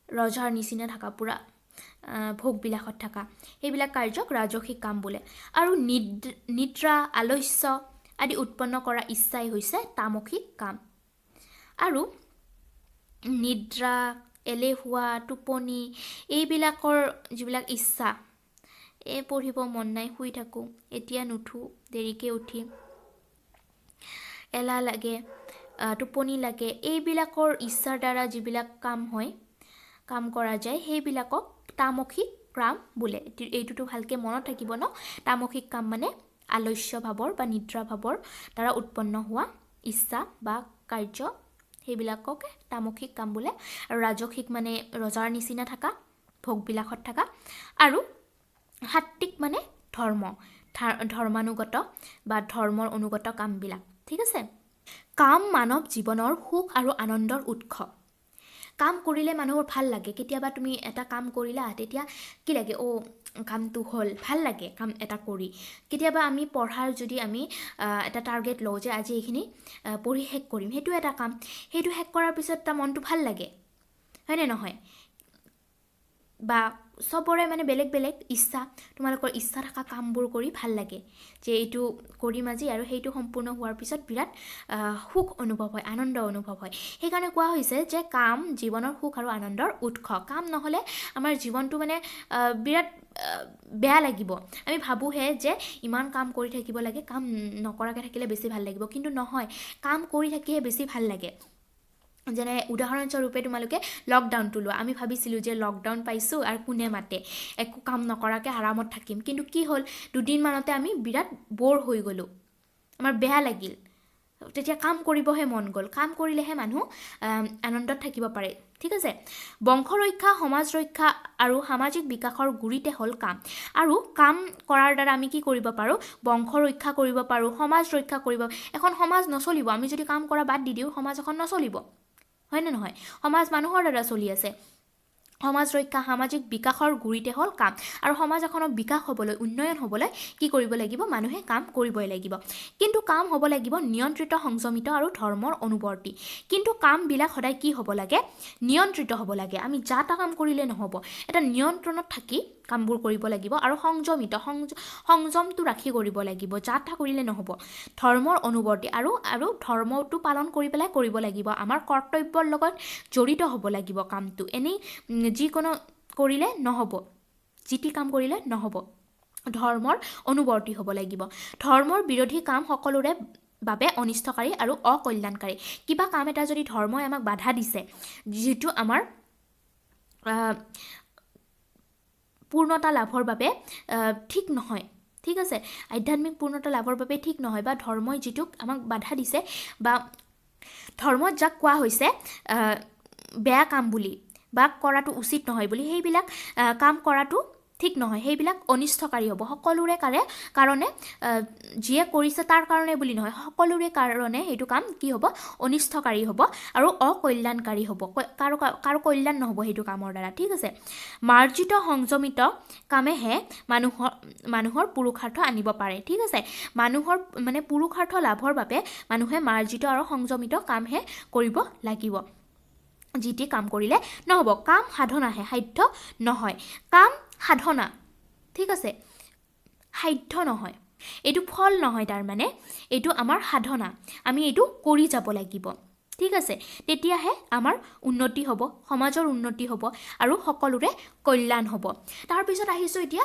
ৰজাৰ নিচিনা থকা, পূৰা ভোগবিলাসত থকা সেইবিলাক কাৰ্যক ৰাজসিক কাম বোলে। আৰু নিদ্ৰা, আলস্য আদি উৎপন্ন কৰা ইচ্ছাই হৈছে তামসিক কাম। আৰু নিদ্ৰা, এলেহুৱা, টোপনি এইবিলাকৰ যিবিলাক ইচ্ছা, পঢ়িব মন নাই, শুই থাকোঁ, এতিয়া নুঠোঁ, দেৰিকৈ উঠিম, এলাহ লাগে, টোপনি লাগে, এইবিলাকৰ ইচ্ছাৰ দ্বাৰা যিবিলাক কাম হয়, কাম কৰা যায়, সেইবিলাকক তামসিক কাম বোলে। এইটোতো ভালকৈ মনত থাকিব ন। তামসিক কাম মানে আলস্য ভাৱৰ বা নিদ্ৰা ভাৱৰ দ্বাৰা উৎপন্ন হোৱা ইচ্ছা বা কাৰ্য, সেইবিলাককে তামসিক কাম বোলে। আৰু ৰাজসিক মানে ৰজাৰ নিচিনা থকা, ভোগবিলাসত থকা। আৰু সাত্বিক মানে ধৰ্মানুগত বা ধৰ্মৰ অনুগত কামবিলাক। ঠিক আছে, কাম মানৱ জীৱনৰ সুখ আৰু আনন্দৰ উৎস। কাম কৰিলে মানুহৰ ভাল লাগে। কেতিয়াবা তুমি এটা কাম কৰিলা, তেতিয়া কি লাগে, কামটো হ'ল, ভাল লাগে কাম এটা কৰি। কেতিয়াবা আমি পঢ়াৰ যদি আমি এটা টাৰ্গেট লওঁ যে আজি এইখিনি পঢ়ি শেষ কৰিম, সেইটো এটা কাম। সেইটো শেষ কৰাৰ পিছত তাৰ মনটো ভাল লাগে, হয়নে নহয়? বা চবৰে মানে বেলেগ বেলেগ ইচ্ছা, তোমালোকৰ ইচ্ছা থকা কামবোৰ কৰি ভাল লাগে যে এইটো কৰিম আজি, আৰু সেইটো সম্পূৰ্ণ হোৱাৰ পিছত বিৰাট সুখ অনুভৱ হয়, আনন্দ অনুভৱ হয়। সেইকাৰণে কোৱা হৈছে যে কাম জীৱনৰ সুখ আৰু আনন্দৰ উৎস। কাম নহ'লে আমাৰ জীৱনটো মানে বিৰাট বেয়া লাগিব। আমি ভাবোঁহে যে ইমান কাম কৰি থাকিব লাগে, কাম নকৰাকৈ থাকিলে বেছি ভাল লাগিব, কিন্তু নহয়, কাম কৰি থাকিহে বেছি ভাল লাগে। যেনে উদাহৰণস্বৰূপে তোমালোকে লকডাউনটো লোৱা। আমি ভাবিছিলোঁ যে লকডাউন পাইছোঁ আৰু কোনে মাতে, একো কাম নকৰাকৈ আৰামত থাকিম। কিন্তু কি হ'ল, দুদিনমানতে আমি বিৰাট ব'ৰ হৈ গ'লোঁ, আমাৰ বেয়া লাগিল। তেতিয়া কাম কৰিবহে মন গ'ল। কাম কৰিলেহে মানুহ আনন্দত থাকিব পাৰে। ঠিক আছে, বংশ ৰক্ষা, সমাজ ৰক্ষা আৰু সামাজিক বিকাশৰ গুৰিতে হ'ল কাম। আৰু কাম কৰাৰ দ্বাৰা আমি কি কৰিব পাৰোঁ, বংশ ৰক্ষা কৰিব পাৰোঁ, সমাজ ৰক্ষা কৰিব। এখন সমাজ নচলিব, আমি যদি কাম কৰা বাদ দি দিওঁ, সমাজ এখন নচলিব, হয়নে নহয়? সমাজ মানুহৰ দ্বাৰা চলি আছে। সমাজ ৰক্ষা, সামাজিক বিকাশৰ গুৰিতে হ'ল কাম। আৰু সমাজ এখনৰ বিকাশ হ'বলৈ, উন্নয়ন হ'বলৈ কি কৰিব লাগিব, মানুহে কাম কৰিবই লাগিব। কিন্তু কাম হ'ব লাগিব নিয়ন্ত্ৰিত, সংযমিত আৰু ধৰ্মৰ অনুবৰ্তী। কিন্তু কামবিলাক সদায় কি হ'ব লাগে, নিয়ন্ত্ৰিত হ'ব লাগে। আমি যা তা কাম কৰিলে নহ'ব, এটা নিয়ন্ত্ৰণত থাকি কামবোৰ কৰিব লাগিব। আৰু সংযমিত, সংযমটো ৰাখি কৰিব লাগিব, যা তা কৰিলে নহ'ব। ধৰ্মৰ অনুবৰ্তী, আৰু ধৰ্মটো পালন কৰি পেলাই কৰিব লাগিব। আমাৰ কৰ্তব্যৰ লগত জড়িত হ'ব লাগিব কামটো। এনেই যিকোনো কৰিলে নহ'ব, যি টি কাম কৰিলে নহ'ব। ধৰ্মৰ অনুবৰ্তী হ'ব লাগিব। ধৰ্মৰ বিৰোধী কাম সকলোৰে বাবে অনিষ্টকাৰী আৰু অকল্যাণকাৰী। কিবা কাম এটা যদি ধৰ্মই আমাক বাধা দিছে, যিটো আমাৰ পূৰ্ণতা লাভৰ বাবে ঠিক নহয়, ঠিক আছে, আধ্যাত্মিক পূৰ্ণতা লাভৰ বাবে ঠিক নহয়, বা ধৰ্মই যিটোক আমাক বাধা দিছে, বা ধৰ্মত যাক কোৱা হৈছে বেয়া কাম বুলি বা কৰাটো উচিত নহয় বুলি, সেইবিলাক কাম কৰাটো ঠিক নহয়, সেইবিলাক অনিষ্টকাৰী হ'ব সকলোৰে কাৰণে যিয়ে কৰিছে তাৰ কাৰণে বুলি নহয়, সকলোৰে কাৰণে সেইটো কাম কি হ'ব অনিষ্টকাৰী হ'ব আৰু অকল্যাণকাৰী হ'ব, কাৰো কল্যাণ নহ'ব সেইটো কামৰ দ্বাৰা। ঠিক আছে, মাৰ্জিত সংযমিত কামেহে মানুহৰ পুৰুষাৰ্থ আনিব পাৰে। ঠিক আছে, মানুহৰ মানে পুৰুষাৰ্থ লাভৰ বাবে মানুহে মাৰ্জিত আৰু সংযমিত কামহে কৰিব লাগিব, যি টি কাম কৰিলে নহ'ব। কাম সাধনাহে, সাধ্য নহয়, কাম সাধনা। ঠিক আছে, সাধ্য নহয়, এইটো ফল নহয়, তাৰমানে এইটো আমাৰ সাধনা, আমি এইটো কৰি যাব লাগিব। ঠিক আছে, তেতিয়াহে আমাৰ উন্নতি হ'ব, সমাজৰ উন্নতি হ'ব আৰু সকলোৰে কল্যাণ হ'ব। তাৰপিছত আহিছোঁ এতিয়া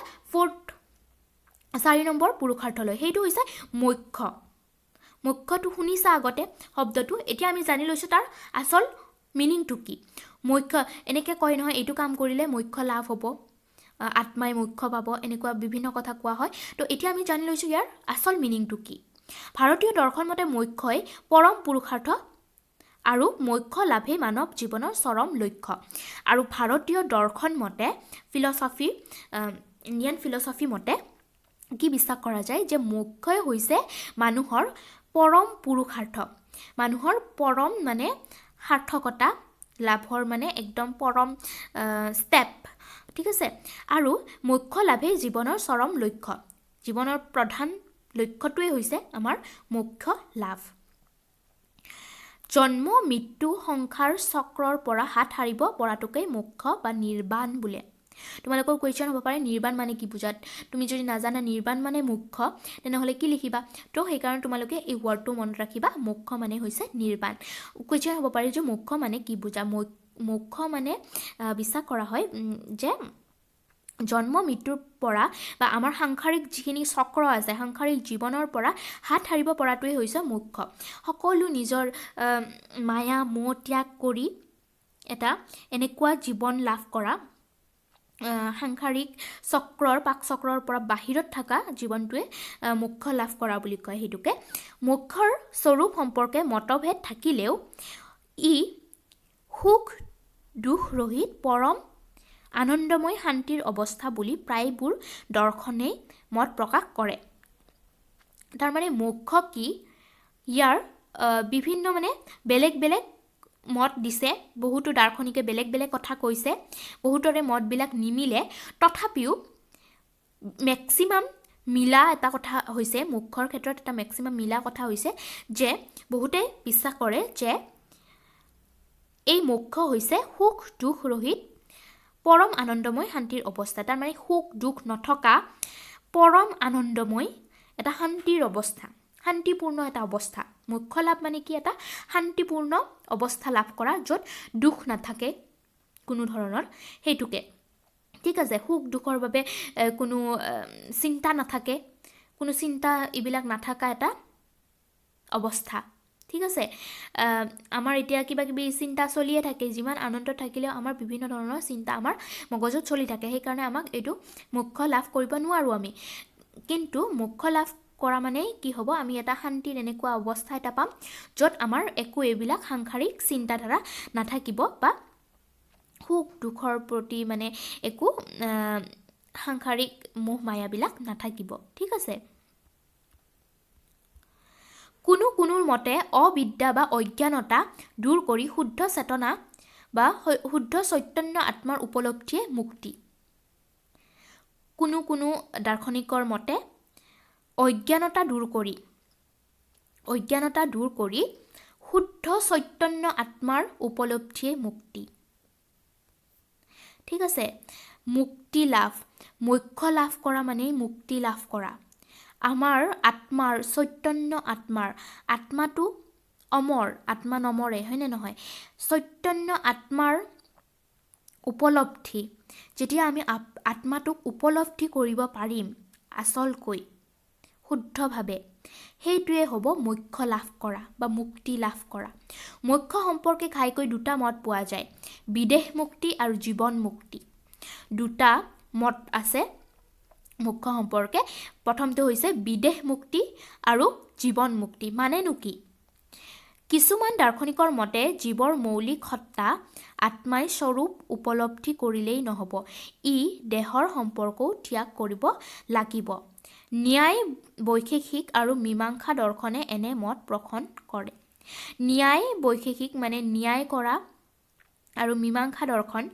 4 নম্বৰ পুৰুষাৰ্থলৈ, সেইটো হৈছে মুখ্য। মুখ্যটো শুনিছা আগতে শব্দটো, এতিয়া আমি জানি লৈছোঁ তাৰ আচল মিনিংটো কি। মুখ্য এনেকৈ কয় নহয়, এইটো কাম কৰিলে মুখ্য লাভ হ'ব, আত্মাই মুখ্য পাব, এনেকুৱা বিভিন্ন কথা কোৱা হয়। তো এতিয়া আমি জানি লৈছোঁ ইয়াৰ আচল মিনিংটো কি। ভাৰতীয় দৰ্শন মতে মুখ্যই পৰম পুৰুষাৰ্থ আৰু মুখ্য লাভেই মানৱ জীৱনৰ চৰম লক্ষ্য। আৰু ভাৰতীয় দৰ্শন মতে ইণ্ডিয়ান ফিলচফি মতে কি বিশ্বাস কৰা যায় যে মুখ্যই হৈছে মানুহৰ পৰম পুৰুষাৰ্থ, মানুহৰ পৰম মানে সাৰ্থকতা লাভৰ মানে একদম পৰম ষ্টেপ। ঠিক আছে, আৰু মুখ্য লাভেই জীৱনৰ চৰম লক্ষ্য, জীৱনৰ প্ৰধান লক্ষ্যটোৱেই হৈছে আমাৰ মুখ্য লাভ। জন্ম মৃত্যু সংসাৰ চক্ৰৰ পৰা হাত সাৰিব পৰাটোকেই মুখ্য বা নিৰ্বাণ বোলে। তোমালোকৰ কুৱেশ্যন হ'ব পাৰে নিৰ্বাণ মানে কি বুজাত, তুমি যদি নাজানা নিৰ্বাণ মানে মুখ্য তেনেহ'লে কি লিখিবা, তো সেইকাৰণে তোমালোকে এই ৱৰ্ডটো মনত ৰাখিবা, মুখ্য মানে হৈছে নিৰ্বাণ। কুৱেশ্যন হ'ব পাৰে যে মুখ্য মানে কি বুজা। মুখ্য মানে বিশ্বাস কৰা হয় যে জন্ম মৃত্যুৰ পৰা বা আমাৰ সাংসাৰিক যিখিনি চক্ৰ আছে, সাংসাৰিক জীৱনৰ পৰা হাত সাৰিব পৰাটোৱেই হৈছে মুখ্য। সকলো নিজৰ মায়া মোহ ত্যাগ কৰি এটা এনেকুৱা জীৱন লাভ কৰা, সাংসাৰিক পাকচক্ৰৰ পৰা বাহিৰত থকা জীৱনটোৱে মুখ্য লাভ কৰা বুলি কয়। সেইটোকে মুখ্যৰ স্বৰূপ সম্পৰ্কে মতভেদ থাকিলেও ই সুখ দুখ ৰহিত পৰম আনন্দময় শান্তিৰ অৱস্থা বুলি প্ৰায়বোৰ দৰ্শনেই মত প্ৰকাশ কৰে। তাৰমানে মুখ্য কি, ইয়াৰ বিভিন্ন মানে বেলেগ বেলেগ মত দিছে, বহুতো দাৰ্শনিকে বেলেগ বেলেগ কথা কৈছে, বহুতৰে মতবিলাক নিমিলে, তথাপিও মেক্সিমাম মিলা এটা কথা হৈছে, মুখ্যৰ ক্ষেত্ৰত এটা মেক্সিমাম মিলা কথা হৈছে যে বহুতে বিশ্বাস কৰে যে এই মুখ্য হৈছে সুখ দুখ ৰহিত পৰম আনন্দময় শান্তিৰ অৱস্থা। তাৰমানে সুখ দুখ নথকা পৰম আনন্দময় এটা শান্তিৰ অৱস্থা, শান্তিপূৰ্ণ এটা অৱস্থা। মুখ্য লাভ মানে কি, এটা শান্তিপূৰ্ণ অৱস্থা লাভ কৰা য'ত দুখ নাথাকে কোনো ধৰণৰ, সেইটোকে। ঠিক আছে, সুখ দুখৰ বাবে কোনো চিন্তা নাথাকে, কোনো চিন্তা এইবিলাক নাথাকা এটা অৱস্থা। ঠিক আছে, আমাৰ এতিয়া কিবা কিবি চিন্তা চলিয়ে থাকে, যিমান আনন্দ থাকিলেও আমাৰ বিভিন্ন ধৰণৰ চিন্তা আমাৰ মগজুত চলি থাকে, সেইকাৰণে আমাক এইটো মুখ্য লাভ কৰিব নোৱাৰোঁ আমি। কিন্তু মুখ্য লাভ কৰা মানে কি হ'ব, আমি এটা শান্তিৰ এনেকুৱা অৱস্থা এটা পাম য'ত আমাৰ একো এইবিলাক সাংসাৰিক চিন্তাধাৰা নাথাকিব বা সুখ দুখৰ প্ৰতি মানে একো সাংসাৰিক মোহ মায়াবিলাক নাথাকিব। ঠিক আছে, কোনোৰ মতে অবিদ্যা বা অজ্ঞানতা দূৰ কৰি শুদ্ধ চেতনা বা শুদ্ধ চৈতন্য আত্মাৰ উপলব্ধিয়ে মুক্তি। কোনো দাৰ্শনিকৰ মতে অজ্ঞানতা দূৰ কৰি শুদ্ধ চৈতন্য আত্মাৰ উপলব্ধিয়ে মুক্তি। ঠিক আছে, মুক্তি লাভ, মুখ্য লাভ কৰা মানে মুক্তি লাভ কৰা। আমাৰ আত্মাৰ চৈতন্য আত্মাটো অমৰ, আত্মা নমৰে, হয়নে নহয়? চৈতন্য আত্মাৰ উপলব্ধি, যেতিয়া আমি আত্মাটোক উপলব্ধি কৰিব পাৰিম আচলকৈ শুদ্ধভাৱে, সেইটোৱে হ'ব মুখ্য লাভ কৰা বা মুক্তি লাভ কৰা। মুখ্য সম্পৰ্কে ঘাইকৈ দুটা মত পোৱা যায়, বিদেহ মুক্তি আৰু জীৱন মুক্তি। দুটা মত আছে মুখ্য সম্পৰ্কে। প্ৰথমটো হৈছে বিদেহ মুক্তি আৰু জীৱন মুক্তি। মানেনো কি? কিছুমান দাৰ্শনিকৰ মতে জীৱৰ মৌলিক সত্তা আত্মাই স্বৰূপ উপলব্ধি কৰিলেই নহ'ব, ই দেহৰ সম্পৰ্কও ত্যাগ কৰিব লাগিব। ন্যায় বৈশেষিক আৰু মীমাংসা দৰ্শনে এনে মত পোষণ কৰে। ন্যায় বৈশেষিক মানে ন্যায় কৰা আৰু মীমাংসা দৰ্শন,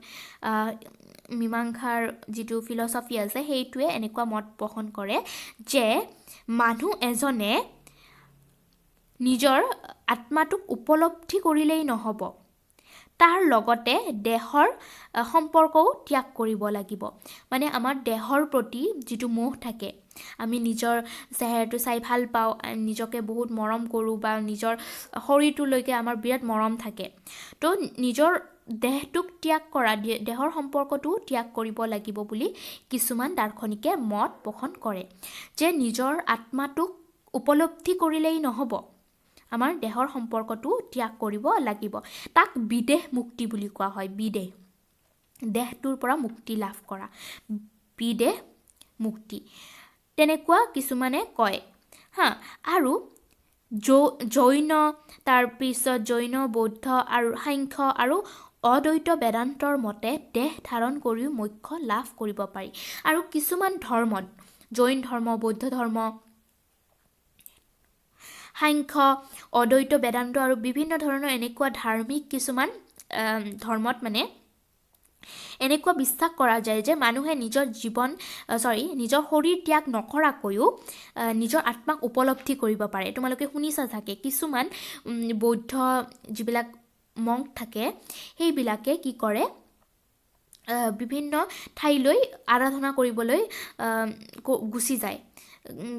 মীমাংসাৰ যিটো ফিলচফি আছে সেইটোৱে এনেকুৱা মত পোষণ কৰে যে মানুহ এজনে নিজৰ আত্মাটোক উপলব্ধি কৰিলেই নহ'ব, তাৰ লগতে দেহৰ সম্পৰ্কও ত্যাগ কৰিব লাগিব। মানে আমাৰ দেহৰ প্ৰতি যিটো মোহ থাকে, আমি নিজৰ চেহেৰাটো চাই ভাল পাওঁ, নিজকে বহুত মৰম কৰোঁ বা নিজৰ শৰীৰটোলৈকে আমাৰ বিৰাট মৰম থাকে, তো নিজৰ দেহটোক ত্যাগ কৰা, দেহৰ সম্পৰ্কটোও ত্যাগ কৰিব লাগিব বুলি কিছুমান দাৰ্শনিকে মত পোষণ কৰে। যে নিজৰ আত্মাটোক উপলব্ধি কৰিলেই নহ'ব, আমাৰ দেহৰ সম্পৰ্কটো ত্যাগ কৰিব লাগিব। তাক বিদেহ মুক্তি বুলি কোৱা হয়। বিদেহ, দেহটোৰ পৰা মুক্তি লাভ কৰা, বিদেহ মুক্তি, তেনেকুৱা কিছুমানে কয় হা। আৰু জৈন, তাৰপিছত জৈন, বৌদ্ধ আৰু সাংখ্য আৰু অদ্বৈত বেদান্তৰ মতে দেহ ধাৰণ কৰিও মোক্ষ লাভ কৰিব পাৰি। আৰু কিছুমান ধৰ্মত, জৈন ধৰ্ম, বৌদ্ধ ধৰ্ম, সাংখ্য, অদ্বৈত বেদান্ত আৰু বিভিন্ন ধৰণৰ এনেকুৱা ধাৰ্মিক কিছুমান ধৰ্মত মানে এনেকুৱা বিশ্বাস কৰা যায় যে মানুহে নিজৰ নিজৰ শৰীৰ ত্যাগ নকৰাকৈও নিজৰ আত্মাক উপলব্ধি কৰিব পাৰে। তোমালোকে শুনিছা চাগে কিছুমান বৌদ্ধ যিবিলাক মংক থাকে সেইবিলাকে কি কৰে, বিভিন্ন ঠাইলৈ আৰাধনা কৰিবলৈ গুচি যায়,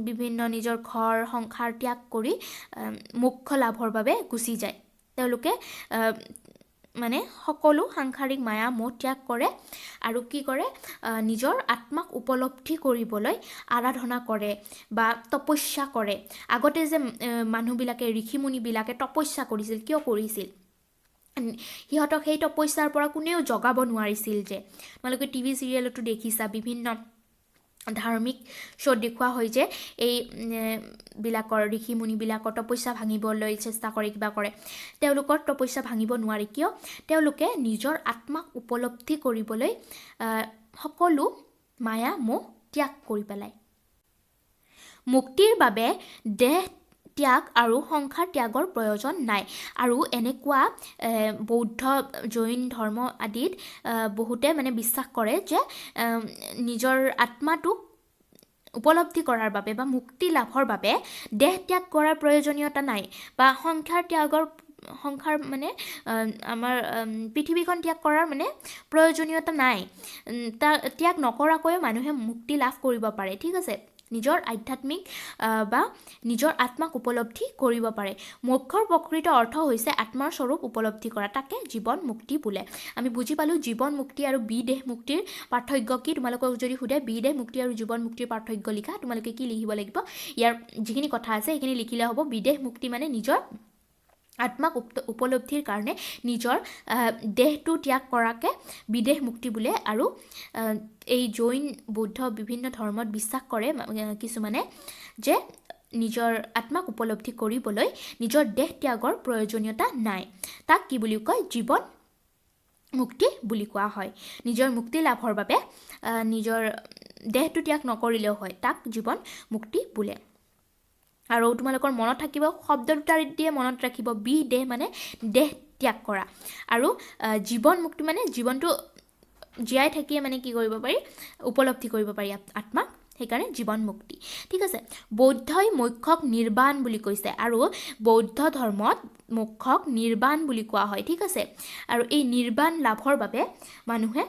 বিভিন্ন নিজৰ ঘৰ সংসাৰ ত্যাগ কৰি মোক্ষ লাভৰ বাবে গুচি যায়। তেওঁলোকে মানে সকলো সাংসাৰিক মায়া মোহ ত্যাগ কৰে আৰু কি কৰে, নিজৰ আত্মাক উপলব্ধি কৰিবলৈ আৰাধনা কৰে বা তপস্যা কৰে। আগতে যে মানুহবিলাকে, ঋষিমুনিবিলাকে তপস্যা কৰিছিল, কিয় কৰিছিল? সিহঁতক সেই তপস্যাৰ পৰা কোনেও জগাব নোৱাৰিছিল। যে তোমালোকে টিভি চিৰিয়েলতো দেখিছা, বিভিন্ন ধাৰ্মিক শ্ব'ত দেখুওৱা হয় যে এই বিলাকৰ, ঋষিমুনিবিলাকৰ তপস্যা ভাঙিবলৈ চেষ্টা কৰে, কিবা কৰে, তেওঁলোকৰ তপস্যা ভাঙিব নোৱাৰি। কিয়? তেওঁলোকে নিজৰ আত্মাক উপলব্ধি কৰিবলৈ সকলো মায়া মোহ ত্যাগ কৰি পেলায়। মুক্তিৰ বাবে দেহ ত্যাগ আৰু সংসাৰ ত্যাগৰ প্ৰয়োজন নাই। আৰু এনেকুৱা বৌদ্ধ, জৈন ধৰ্ম আদিত বহুতে মানে বিশ্বাস কৰে যে নিজৰ আত্মাটোক উপলব্ধি কৰাৰ বাবে বা মুক্তি লাভৰ বাবে দেহ ত্যাগ কৰাৰ প্ৰয়োজনীয়তা নাই, বা সংসাৰ মানে আমাৰ পৃথিৱীখন ত্যাগ কৰাৰ মানে প্ৰয়োজনীয়তা নাই। ত্যাগ নকৰাকৈও মানুহে মুক্তি লাভ কৰিব পাৰে। ঠিক আছে, নিজৰ আধ্যাত্মিক বা নিজৰ আত্মাক উপলব্ধি কৰিব পাৰে। মোক্ষৰ প্ৰকৃত অৰ্থ হৈছে আত্মাৰ স্বৰূপ উপলব্ধি কৰা, তাকে জীৱন মুক্তি বোলে। আমি বুজি পালোঁ জীৱন মুক্তি আৰু বিদেহ মুক্তিৰ পাৰ্থক্য কি। তোমালোকক যদি সোধে বিদেহ মুক্তি আৰু জীৱন মুক্তিৰ পাৰ্থক্য লিখা, তোমালোকে কি লিখিব লাগিব? ইয়াৰ যিখিনি কথা আছে সেইখিনি লিখিলে হ'ব। বিদেহ মুক্তি মানে নিজৰ আত্মাক উপলব্ধিৰ কাৰণে নিজৰ দেহটো ত্যাগ কৰাকে বিদেহ মুক্তি বোলে। আৰু এই জৈন, বৌদ্ধ বিভিন্ন ধৰ্মত বিশ্বাস কৰে কিছুমানে যে নিজৰ আত্মাক উপলব্ধি কৰিবলৈ নিজৰ দেহ ত্যাগৰ প্ৰয়োজনীয়তা নাই। তাক কি বুলি কয়? জীৱন মুক্তি বুলি কোৱা হয়। নিজৰ মুক্তি লাভৰ বাবে নিজৰ দেহটো ত্যাগ নকৰিলেও হয়, তাক জীৱন মুক্তি বোলে। আৰু তোমালোকৰ মনত থাকিব, শব্দ দুটা দিয়ে মনত ৰাখিব। বিদেহ মানে দেহ ত্যাগ কৰা, আৰু জীৱন মুক্তি মানে জীৱনটো জীয়াই থাকিয়ে মানে কি কৰিব পাৰি? উপলব্ধি কৰিব পাৰি আত্মাক, সেইকাৰণে জীৱন মুক্তি। ঠিক আছে, বৌদ্ধই মোক্ষক নিৰ্বাণ বুলি কৈছে, আৰু বৌদ্ধ ধৰ্মত মোক্ষক নিৰ্বাণ বুলি কোৱা হয়। ঠিক আছে, আৰু এই নিৰ্বাণ লাভৰ বাবে মানুহে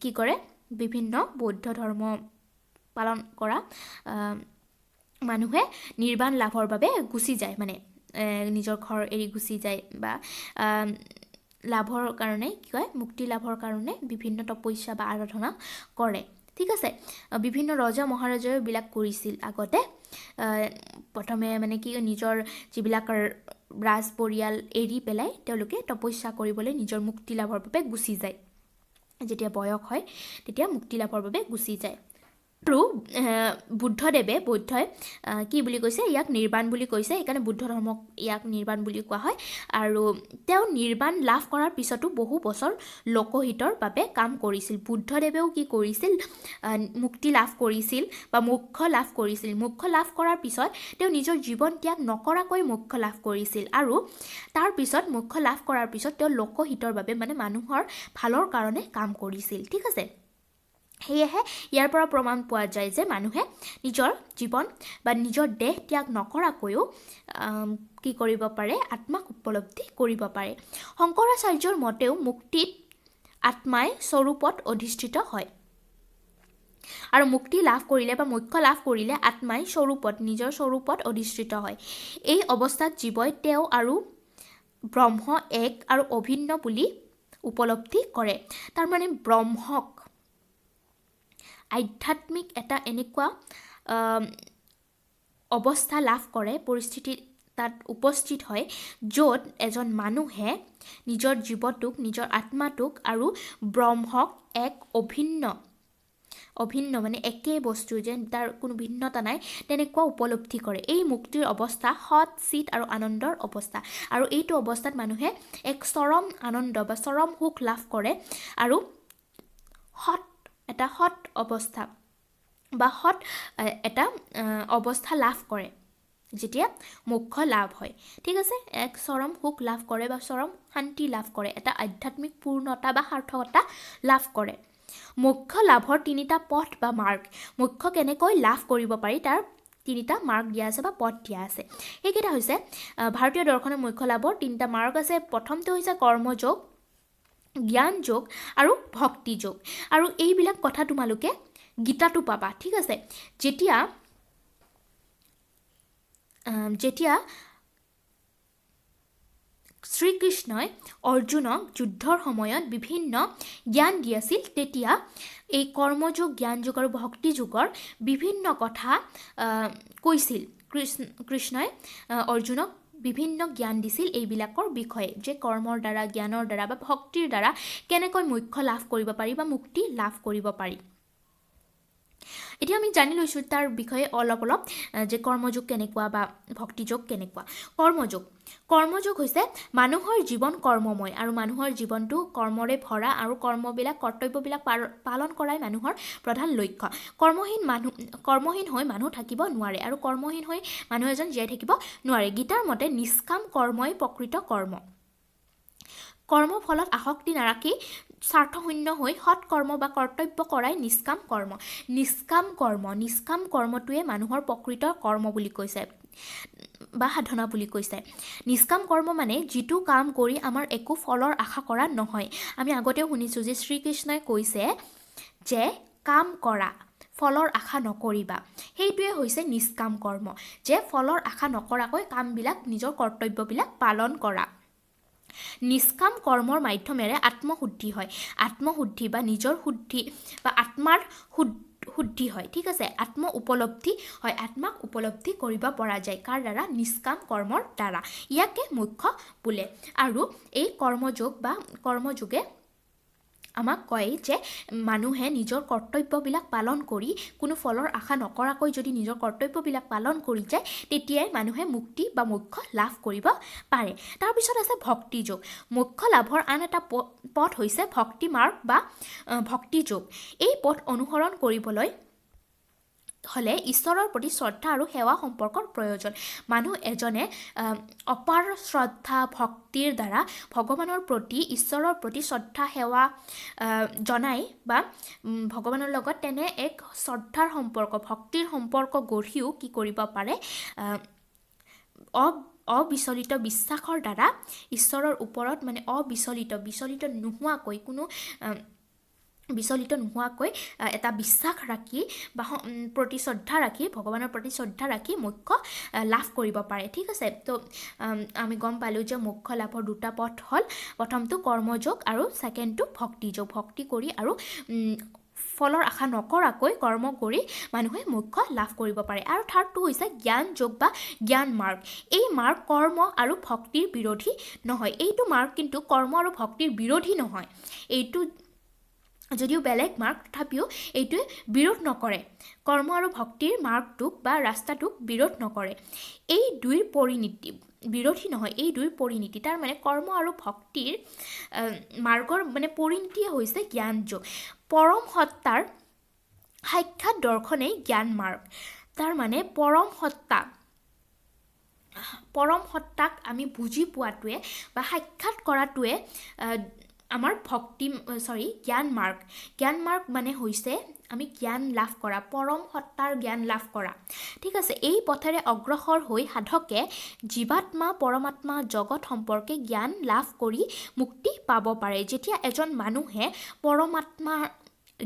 কি কৰে? বিভিন্ন বৌদ্ধ ধৰ্ম পালন কৰা মানুহে নিৰ্বাণ লাভৰ বাবে গুচি যায়, মানে নিজৰ ঘৰ এৰি গুচি যায়, বা লাভৰ কাৰণে কি কয়? মুক্তি লাভৰ কাৰণে বিভিন্ন তপস্যা বা আৰাধনা কৰে। ঠিক আছে, বিভিন্ন ৰজা মহাৰজাও এইবিলাক কৰিছিল আগতে। প্ৰথমে মানে কি, নিজৰ যিবিলাক ৰাজ পৰিয়াল এৰি পেলাই তেওঁলোকে তপস্যা কৰিবলৈ নিজৰ মুক্তি লাভৰ বাবে গুচি যায়। যেতিয়া বয়স হয় তেতিয়া মুক্তি লাভৰ বাবে গুচি যায়। আৰু বুদ্ধই কি বুলি কৈছে ইয়াক নিৰ্বাণ বুলি কৈছে সেইকাৰণে বুদ্ধ ধৰ্মক ইয়াক নিৰ্বাণ বুলি কোৱা হয় আৰু তেওঁ নিৰ্বাণ লাভ কৰাৰ পিছতো বহু বছৰ লোকহিতৰ বাবে কাম কৰিছিল বুদ্ধদেৱেও কি কৰিছিল মুক্তি লাভ কৰিছিল বা মোক্ষ লাভ কৰিছিল মোক্ষ লাভ কৰাৰ পিছত তেওঁ নিজৰ জীৱন ত্যাগ নকৰাকৈ মোক্ষ লাভ কৰিছিল আৰু তাৰ পিছত মোক্ষ লাভ কৰাৰ পিছত তেওঁ লোকহিতৰ বাবে মানে মানুহৰ ভালৰ কাৰণে কাম কৰিছিল ঠিক আছে সেয়েহে ইয়াৰ পৰা প্ৰমাণ পোৱা যায় যে মানুহে নিজৰ জীৱন বা নিজৰ দেহ ত্যাগ নকৰাকৈও কি কৰিব পাৰে আত্মাক উপলব্ধি কৰিব পাৰে শংকৰাচাৰ্যৰ মতেও মুক্তিত আত্মাই স্বৰূপত অধিষ্ঠিত হয় আৰু মুক্তি লাভ কৰিলে বা মোক্ষ লাভ কৰিলে আত্মাই নিজৰ স্বৰূপত অধিষ্ঠিত হয় এই অৱস্থাত জীৱই তেওঁ আৰু ব্ৰহ্ম এক আৰু অভিন্ন বুলি উপলব্ধি কৰে তাৰমানে ব্ৰহ্মক আধ্যাত্মিক এটা এনেকুৱা অৱস্থা লাভ কৰে পৰিস্থিতি তাত উপস্থিত হয় য'ত এজন মানুহে নিজৰ জীৱটোক নিজৰ আত্মাটোক আৰু ব্ৰহ্মক এক অভিন্ন মানে একে বস্তু যেন তাৰ কোনো ভিন্নতা নাই তেনেকুৱা উপলব্ধি কৰে এই মুক্তিৰ অৱস্থা সৎ চিত আৰু আনন্দৰ অৱস্থা আৰু এইটো অৱস্থাত মানুহে এক চৰম আনন্দ বা চৰম সুখ লাভ কৰে আৰু এটা সৎ অৱস্থা বা সৎ এটা অৱস্থা লাভ কৰে যেতিয়া মোক্ষ লাভ হয় ঠিক আছে এক চৰম সুখ লাভ কৰে বা চৰম শান্তি লাভ কৰে এটা আধ্যাত্মিক পূৰ্ণতা বা সাৰ্থকতা লাভ কৰে মোক্ষ লাভৰ তিনিটা পথ বা মাৰ্গ মোক্ষ কেনেকৈ লাভ কৰিব পাৰি তাৰ তিনিটা মাৰ্গ দিয়া আছে বা পথ দিয়া আছে এইকেইটা হৈছে ভাৰতীয় দৰ্শনৰ মোক্ষ লাভৰ তিনিটা মাৰ্গ আছে প্ৰথমটো হৈছে কৰ্মযোগ জ্ঞান যোগ আৰু ভক্তি যোগ আৰু এইবিলাক কথা তোমালোকে গীতাটো পাবা ঠিক আছে যেতিয়া শ্ৰীকৃষ্ণই অৰ্জুনক যুদ্ধৰ সময়ত বিভিন্ন জ্ঞান দি আছিল তেতিয়া এই কৰ্মযোগ জ্ঞান যোগ আৰু ভক্তি যোগৰ বিভিন্ন কথা কৈছিল কৃষ্ণই অৰ্জুনক বিভিন্ন জ্ঞান দিছিল এইবিলাকৰ বিষয়ে যে কৰ্মৰ দ্বাৰা জ্ঞানৰ দ্বাৰা বা ভক্তিৰ দ্বাৰা কেনেকৈ মোক্ষ লাভ কৰিব পাৰি বা মুক্তি লাভ কৰিব পাৰি এতিয়া আমি জানি লৈছোঁ তাৰ বিষয়ে অলপ যে কৰ্মযোগ কেনেকুৱা বা ভক্তিযোগ কেনেকুৱা কৰ্মযোগ হৈছে মানুহৰ জীৱন কৰ্মময় আৰু মানুহৰ জীৱনটো কৰ্মৰে ভৰা আৰু কৰ্তব্যবিলাক পালন কৰাই মানুহৰ প্ৰধান লক্ষ্য কৰ্মহীন হৈ মানুহ থাকিব নোৱাৰে আৰু কৰ্মহীন হৈ মানুহ এজন জীয়াই থাকিব নোৱাৰে গীতাৰ মতে নিষ্কাম কৰ্মই প্ৰকৃত কৰ্মফলত আসক্তি নাৰাখি স্বাৰ্থশূন্য হৈ সৎ কৰ্ম বা কৰ্তব্য কৰাই নিষ্কাম কৰ্মটোৱে মানুহৰ প্ৰকৃত কৰ্ম বুলি কৈছে বা সাধনা বুলি কৈছে নিষ্কাম কৰ্ম মানে যিটো কাম কৰি আমাৰ একো ফলৰ আশা কৰা নহয় আমি আগতেও শুনিছোঁ যে শ্ৰীকৃষ্ণই কৈছে যে কাম কৰা ফলৰ আশা নকৰিবা সেইটোৱে হৈছে নিষ্কাম কৰ্ম যে ফলৰ আশা নকৰাকৈ কামবিলাক নিজৰ কৰ্তব্যবিলাক পালন কৰা নিষ্কাম কৰ্মৰ মাধ্যমেৰে আত্মশুদ্ধি হয় আত্মশুদ্ধি বা নিজৰ শুদ্ধি বা আত্মাৰ শুদ্ধি হয় ঠিক আছে আত্মাক উপলব্ধি কৰিব পৰা যায় কাৰ দ্বাৰা নিষ্কাম কৰ্মৰ দ্বাৰা ইয়াকে মোক্ষ বোলে আৰু এই কৰ্মযোগে আমাক কয় যে মানুহে নিজৰ কৰ্তব্যবিলাক পালন কৰি কোনো ফলৰ আশা নকৰাকৈ যদি নিজৰ কৰ্তব্যবিলাক পালন কৰি যায় তেতিয়াই মানুহে মুক্তি বা মোক্ষ লাভ কৰিব পাৰে তাৰপিছত আছে ভক্তি যোগ মোক্ষ লাভৰ আন এটা পথ হৈছে ভক্তি মাৰ্গ বা ভক্তি যোগ এই পথ অনুসৰণ কৰিবলৈ হ'লে ঈশ্বৰৰ প্ৰতি শ্ৰদ্ধা আৰু সেৱা সম্পৰ্কৰ প্ৰয়োজন মানুহ এজনে অপাৰ শ্ৰদ্ধা ভক্তিৰ দ্বাৰা ভগৱানৰ প্ৰতি ঈশ্বৰৰ প্ৰতি শ্ৰদ্ধা সেৱা জনাই বা ভগৱানৰ লগত তেনে এক শ্ৰদ্ধাৰ সম্পৰ্ক ভক্তিৰ সম্পৰ্ক গঢ়িও কি কৰিব পাৰে অবিচলিত বিশ্বাসৰ দ্বাৰা ঈশ্বৰৰ ওপৰত মানে বিচলিত নোহোৱাকৈ এটা বিশ্বাস ৰাখি বা প্ৰতি শ্ৰদ্ধা ৰাখি ভগৱানৰ প্ৰতি শ্ৰদ্ধা ৰাখি মোক্ষ লাভ কৰিব পাৰে ঠিক আছে তো আমি গম পালোঁ যে মোক্ষ লাভৰ দুটা পথ হ'ল প্ৰথমটো কৰ্মযোগ আৰু ছেকেণ্ডটো ভক্তিযোগ ভক্তি কৰি আৰু ফলৰ আশা নকৰাকৈ কৰ্ম কৰি মানুহে মোক্ষ লাভ কৰিব পাৰে আৰু থাৰ্ডটো হৈছে জ্ঞান যোগ বা জ্ঞান মাৰ্গ এই মাৰ্গ কৰ্ম আৰু ভক্তিৰ বিৰোধী নহয় এইটো মাৰ্গ কিন্তু কৰ্ম আৰু ভক্তিৰ বিৰোধী নহয় এইটো যদিও বেলেগ মাৰ্গ তথাপিও এইটোৱে বিৰোধ নকৰে কৰ্ম আৰু ভক্তিৰ মাৰ্গটোক বা ৰাস্তাটোক বিৰোধ নকৰে এই দুইৰ পৰিণতি বিৰোধী নহয় এই দুইৰ পৰিণতি তাৰ মানে কৰ্ম আৰু ভক্তিৰ মাৰ্গৰ মানে পৰিণতিয়ে হৈছে জ্ঞান যোগ পৰম সত্তাৰ সাক্ষাৎ দৰ্শনেই জ্ঞান মাৰ্গ তাৰ মানে পৰম সত্তাক আমি বুজি পোৱাটোৱে বা সাক্ষাৎ কৰাটোৱে আমাৰ জ্ঞান মাৰ্গ মানে হৈছে আমি জ্ঞান লাভ কৰা পৰম সত্তাৰ জ্ঞান লাভ কৰা ঠিক আছে এই পথেৰে অগ্ৰসৰ হৈ সাধকে জীৱাত্মা পৰমাত্মা জগত সম্পৰ্কে জ্ঞান লাভ কৰি মুক্তি পাব পাৰে যেতিয়া এজন মানুহে পৰমাত্মা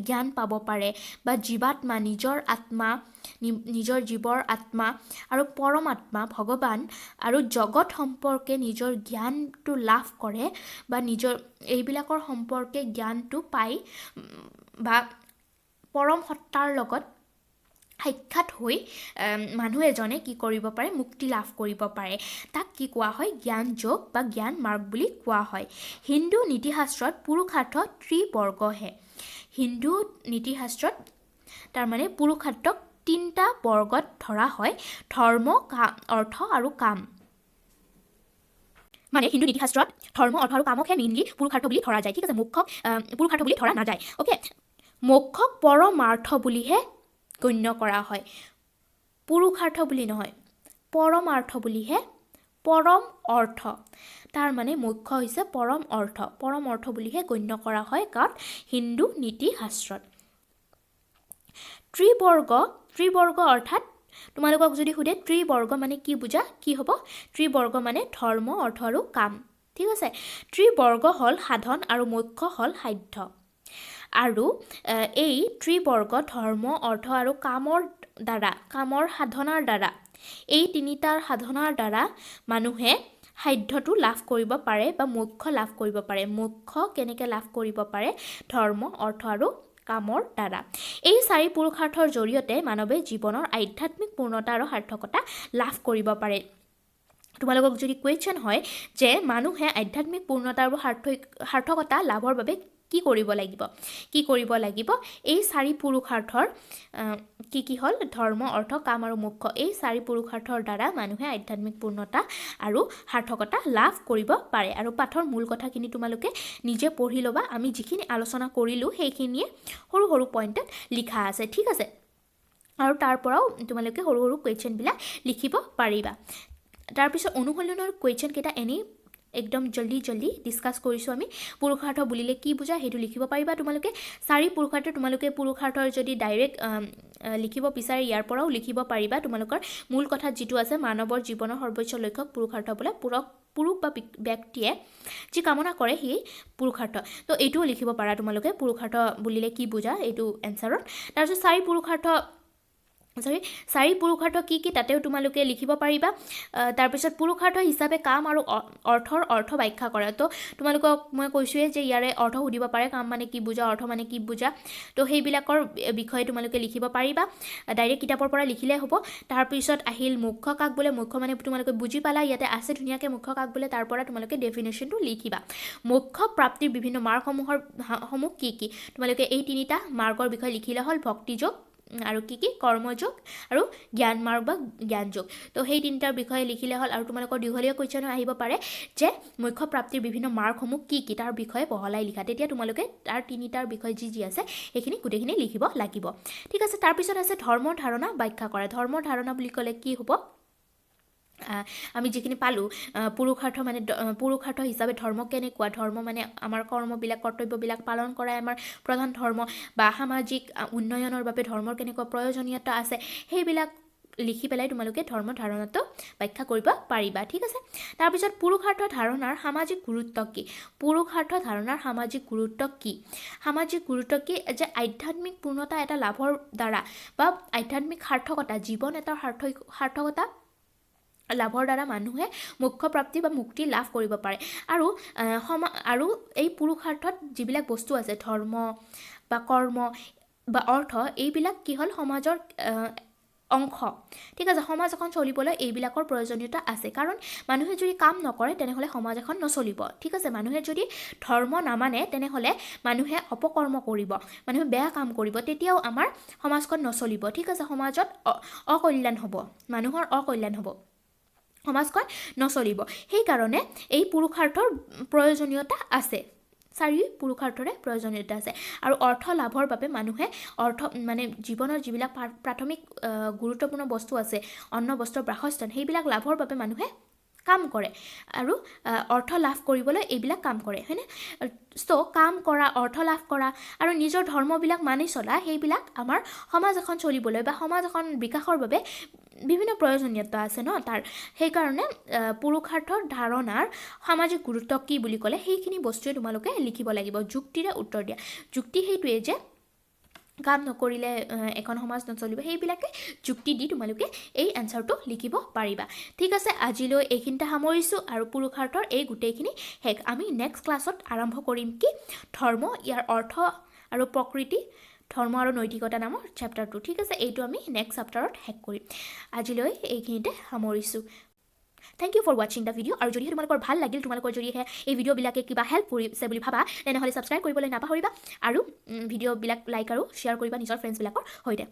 জ্ঞান পাব পাৰে বা জীৱাত্মা নিজৰ আত্মা নিজৰ জীৱৰ আত্মা আৰু পৰমাত্মা ভগৱান আৰু জগত সম্পৰ্কে নিজৰ জ্ঞানটো লাভ কৰে বা নিজৰ এইবিলাকৰ সম্পৰ্কে জ্ঞানটো পাই বা পৰম সত্তাৰ লগত সাক্ষাৎ হৈ মানুহ এজনে কি কৰিব পাৰে মুক্তি লাভ কৰিব পাৰে তাক কি কোৱা হয় জ্ঞান যোগ বা জ্ঞান মাৰ্গ বুলি কোৱা হয় হিন্দু নীতিশাস্ত্ৰত পুৰুষাৰ্থ ত্ৰিবৰ্গহে হিন্দু নীতিশাস্ত্ৰত তাৰমানে পুৰুষাৰ্থক 3টা বৰ্গত ধৰা হয় ধৰ্ম অৰ্থ আৰু কাম মানে হিন্দু নীতিশাস্ত্ৰত ধৰ্ম অৰ্থ আৰু কামকহে মেইনলি পুৰুষাৰ্থ বুলি ধৰা যায় ঠিক আছে মোক্ষক পুৰুষাৰ্থ বুলি ধৰা নাযায় অ'কে মোক্ষক পৰমাৰ্থ বুলিহে গণ্য কৰা হয় পুৰুষাৰ্থ বুলি নহয় পৰমাৰ্থ বুলিহে পৰম অৰ্থ তাৰ মানে মোক্ষ হৈছে পৰম অৰ্থ বুলিহে গণ্য কৰা হয় কাৰণ হিন্দু নীতিশাস্ত্ৰত ত্ৰিবৰ্গ অৰ্থাৎ তোমালোকক যদি সোধে ত্ৰিবৰ্গ মানে কি বুজা কি হ'ব ত্ৰিবৰ্গ মানে ধৰ্ম অৰ্থ আৰু কাম ঠিক আছে ত্ৰিবৰ্গ হ'ল সাধন আৰু মোক্ষ হ'ল সাধ্য আৰু এই ত্ৰিবৰ্গ ধৰ্ম অৰ্থ আৰু কামৰ সাধনাৰ দ্বাৰা এই 3টাৰ সাধনাৰ দ্বাৰা মানুহে সাধ্যটো লাভ কৰিব পাৰে বা মোক্ষ লাভ কৰিব পাৰে মোক্ষ কেনেকৈ লাভ কৰিব পাৰে ধৰ্ম অৰ্থ আৰু কামৰ দ্বাৰা এই 4 পুৰুষাৰ্থৰ জৰিয়তে মানৱে জীৱনৰ আধ্যাত্মিক পূৰ্ণতা আৰু সাৰ্থকতা লাভ কৰিব পাৰে তোমালোকক যদি কুৱেশ্যন হয় যে মানুহে আধ্যাত্মিক পূৰ্ণতা আৰু সাৰ্থকতা লাভৰ বাবে কি কৰিব লাগিব এই 4 পুৰুষাৰ্থৰ কি হ'ল ধৰ্ম অৰ্থ কাম আৰু মোক্ষ এই 4 পুৰুষাৰ্থৰ দ্বাৰা মানুহে আধ্যাত্মিক পূৰ্ণতা আৰু সাৰ্থকতা লাভ কৰিব পাৰে আৰু পাঠৰ মূল কথাখিনি তোমালোকে নিজে পঢ়ি ল'বা আমি যিখিনি আলোচনা কৰিলোঁ সেইখিনিয়ে সৰু সৰু পইণ্টত লিখা আছে ঠিক আছে আৰু তাৰ পৰাও তোমালোকে সৰু সৰু কুৱেশ্যনবিলাক লিখিব পাৰিবা তাৰপিছত অনুশীলনৰ কুৱেশ্যন কেইটা এনেই একদম জল্দি ডিছকাছ কৰিছোঁ আমি পুৰুষাৰ্থ বুলিলে কি বুজা সেইটো লিখিব পাৰিবা তোমালোকে 4 পুৰুষাৰ্থ তোমালোকে পুৰুষাৰ্থৰ যদি ডাইৰেক্ট লিখিব বিচাৰে ইয়াৰ পৰাও লিখিব পাৰিবা তোমালোকৰ মূল কথাত যিটো আছে মানৱৰ জীৱনৰ সৰ্বোচ্চ লক্ষ্য পুৰুষাৰ্থ বোলে পুৰুষ বা ব্যক্তিয়ে যি কামনা কৰে সেই পুৰুষাৰ্থ তো এইটোও লিখিব পাৰা তোমালোকে পুৰুষাৰ্থ বুলিলে কি বুজা এইটো এনচাৰত তাৰপিছত 4 পুৰুষাৰ্থ কি তাতেও তোমালোকে লিখিব পাৰিবা তাৰপিছত পুৰুষাৰ্থ হিচাপে কাম আৰু অৰ্থ ব্যাখ্যা কৰা তো তোমালোকক মই কৈছোঁৱে যে ইয়াৰে অৰ্থ সুধিব পাৰে কাম মানে কি বুজা অৰ্থ মানে কি বুজা তো সেইবিলাকৰ বিষয়ে তোমালোকে লিখিব পাৰিবা ডাইৰেক্ট কিতাপৰ পৰা লিখিলে হ'ব তাৰপিছত আহিল মুখ্য কাক বোলে মুখ্য মানে তোমালোকে বুজি পালা ইয়াতে আছে ধুনীয়াকৈ মুখ্য কাক বোলে তাৰ পৰা তোমালোকে ডেফিনেশ্যনটো লিখিবা মুখ্য প্ৰাপ্তিৰ বিভিন্ন মাৰ্গসমূহ কি তোমালোকে এই 3টা মাৰ্গৰ বিষয়ে লিখিলে হ'ল ভক্তিযোগ আৰু কি কৰ্মযোগ আৰু জ্ঞান মাৰ্গ বা জ্ঞান যোগ তো সেই 3টাৰ বিষয়ে লিখিলে হ'ল আৰু তোমালোকৰ দীঘলীয়া কুৱেশ্যন আহিব পাৰে যে মুখ্য প্ৰাপ্তিৰ বিভিন্ন মাৰ্গসমূহ কি তাৰ বিষয়ে বহলাই লিখা তেতিয়া তোমালোকে তাৰ 3টাৰ বিষয়ে যি আছে সেইখিনি গোটেইখিনি লিখিব লাগিব ঠিক আছে তাৰপিছত আছে ধৰ্মৰ ধাৰণা ব্যাখ্যা কৰা ধৰ্মৰ ধাৰণা বুলি ক'লে কি হ'ব আমি যিখিনি পালোঁ পুৰুষাৰ্থ হিচাপে ধৰ্ম কেনেকুৱা ধৰ্ম মানে আমাৰ কৰ্মবিলাক কৰ্তব্যবিলাক পালন কৰাই আমাৰ প্ৰধান ধৰ্ম বা সামাজিক উন্নয়নৰ বাবে ধৰ্মৰ কেনেকুৱা প্ৰয়োজনীয়তা আছে সেইবিলাক লিখি পেলাই তোমালোকে ধৰ্ম ধাৰণাটো ব্যাখ্যা কৰিব পাৰিবা ঠিক আছে তাৰপিছত পুৰুষাৰ্থ ধাৰণাৰ সামাজিক গুৰুত্ব কি যে আধ্যাত্মিক পূৰ্ণতা এটা লাভৰ দ্বাৰা বা আধ্যাত্মিক সাৰ্থকতা জীৱন এটাৰ সাৰ্থকতা লাভৰ দ্বাৰা মানুহে মোক্ষ প্ৰাপ্তি বা মুক্তি লাভ কৰিব পাৰে আৰু এই পুৰুষাৰ্থত যিবিলাক বস্তু আছে ধৰ্ম বা কৰ্ম বা অৰ্থ এইবিলাক কি হ'ল সমাজৰ অংশ ঠিক আছে সমাজ এখন চলিবলৈ এইবিলাকৰ প্ৰয়োজনীয়তা আছে কাৰণ মানুহে যদি কাম নকৰে তেনেহ'লে সমাজ এখন নচলিব ঠিক আছে মানুহে যদি ধৰ্ম নামানে তেনেহ'লে মানুহে অপকৰ্ম কৰিব মানুহে বেয়া কাম কৰিব তেতিয়াও আমাৰ সমাজখন নচলিব ঠিক আছে সমাজত অকল্যাণ হ'ব মানুহৰ অকল্যাণ হ'ব সমাজখন নচলিব সেইকাৰণে এই পুৰুষাৰ্থৰ প্ৰয়োজনীয়তা আছে চাৰি পুৰুষাৰ্থৰে প্ৰয়োজনীয়তা আছে আৰু অৰ্থ লাভৰ বাবে মানুহে মানে জীৱনৰ যিবিলাক প্ৰাথমিক গুৰুত্বপূৰ্ণ বস্তু আছে অন্ন বস্ত্ৰ বাসস্থান সেইবিলাক লাভৰ বাবে মানুহে কাম কৰে আৰু অৰ্থ লাভ কৰিবলৈ এইবিলাক কাম কৰে হয়নে চ' কাম কৰা অৰ্থ লাভ কৰা আৰু নিজৰ ধৰ্মবিলাক মানি চলা সেইবিলাক আমাৰ সমাজ এখন চলিবলৈ বা সমাজ এখন বিকাশৰ বাবে বিভিন্ন প্ৰয়োজনীয়তা আছে ন তাৰ সেইকাৰণে পুৰুষাৰ্থৰ ধাৰণাৰ সামাজিক গুৰুত্ব কি বুলি ক'লে সেইখিনি বস্তুৱে তোমালোকে লিখিব লাগিব যুক্তিৰে উত্তৰ দিয়া যুক্তি সেইটোৱে যে কাম নকৰিলে এখন সমাজ নচলিব সেইবিলাকে যুক্তি দি তোমালোকে এই এনচাৰটো লিখিব পাৰিবা ঠিক আছে আজিলৈ এইখিনিতে সামৰিছোঁ আৰু পুৰুষাৰ্থৰ এই গোটেইখিনি শেষ আমি নেক্সট ক্লাছত আৰম্ভ কৰিম কি ধৰ্ম ইয়াৰ অৰ্থ আৰু প্ৰকৃতি ধৰ্ম আৰু নৈতিকতা নামৰ চেপ্টাৰটো ঠিক আছে এইটো আমি নেক্সট চেপ্টাৰত শেষ কৰিম আজিলৈ এইখিনিতে সামৰিছোঁ থেংক ইউ ফৰ ৱাচিং দ্য ভিডিঅ' আৰু যদিহে তোমালোকৰ ভাল লাগিল তোমালোকৰ যদিহে এই ভিডিঅ'বিলাকে কিবা হেল্প কৰিছে বুলি ভাবা তেনেহ'লে ছাবস্ক্ৰাইব কৰিবলৈ নাপাহৰিবা আৰু ভিডিঅ'বিলাক লাইক আৰু শ্বেয়াৰ কৰিবা নিজৰ ফ্ৰেণ্ডছবিলাকৰ সৈতে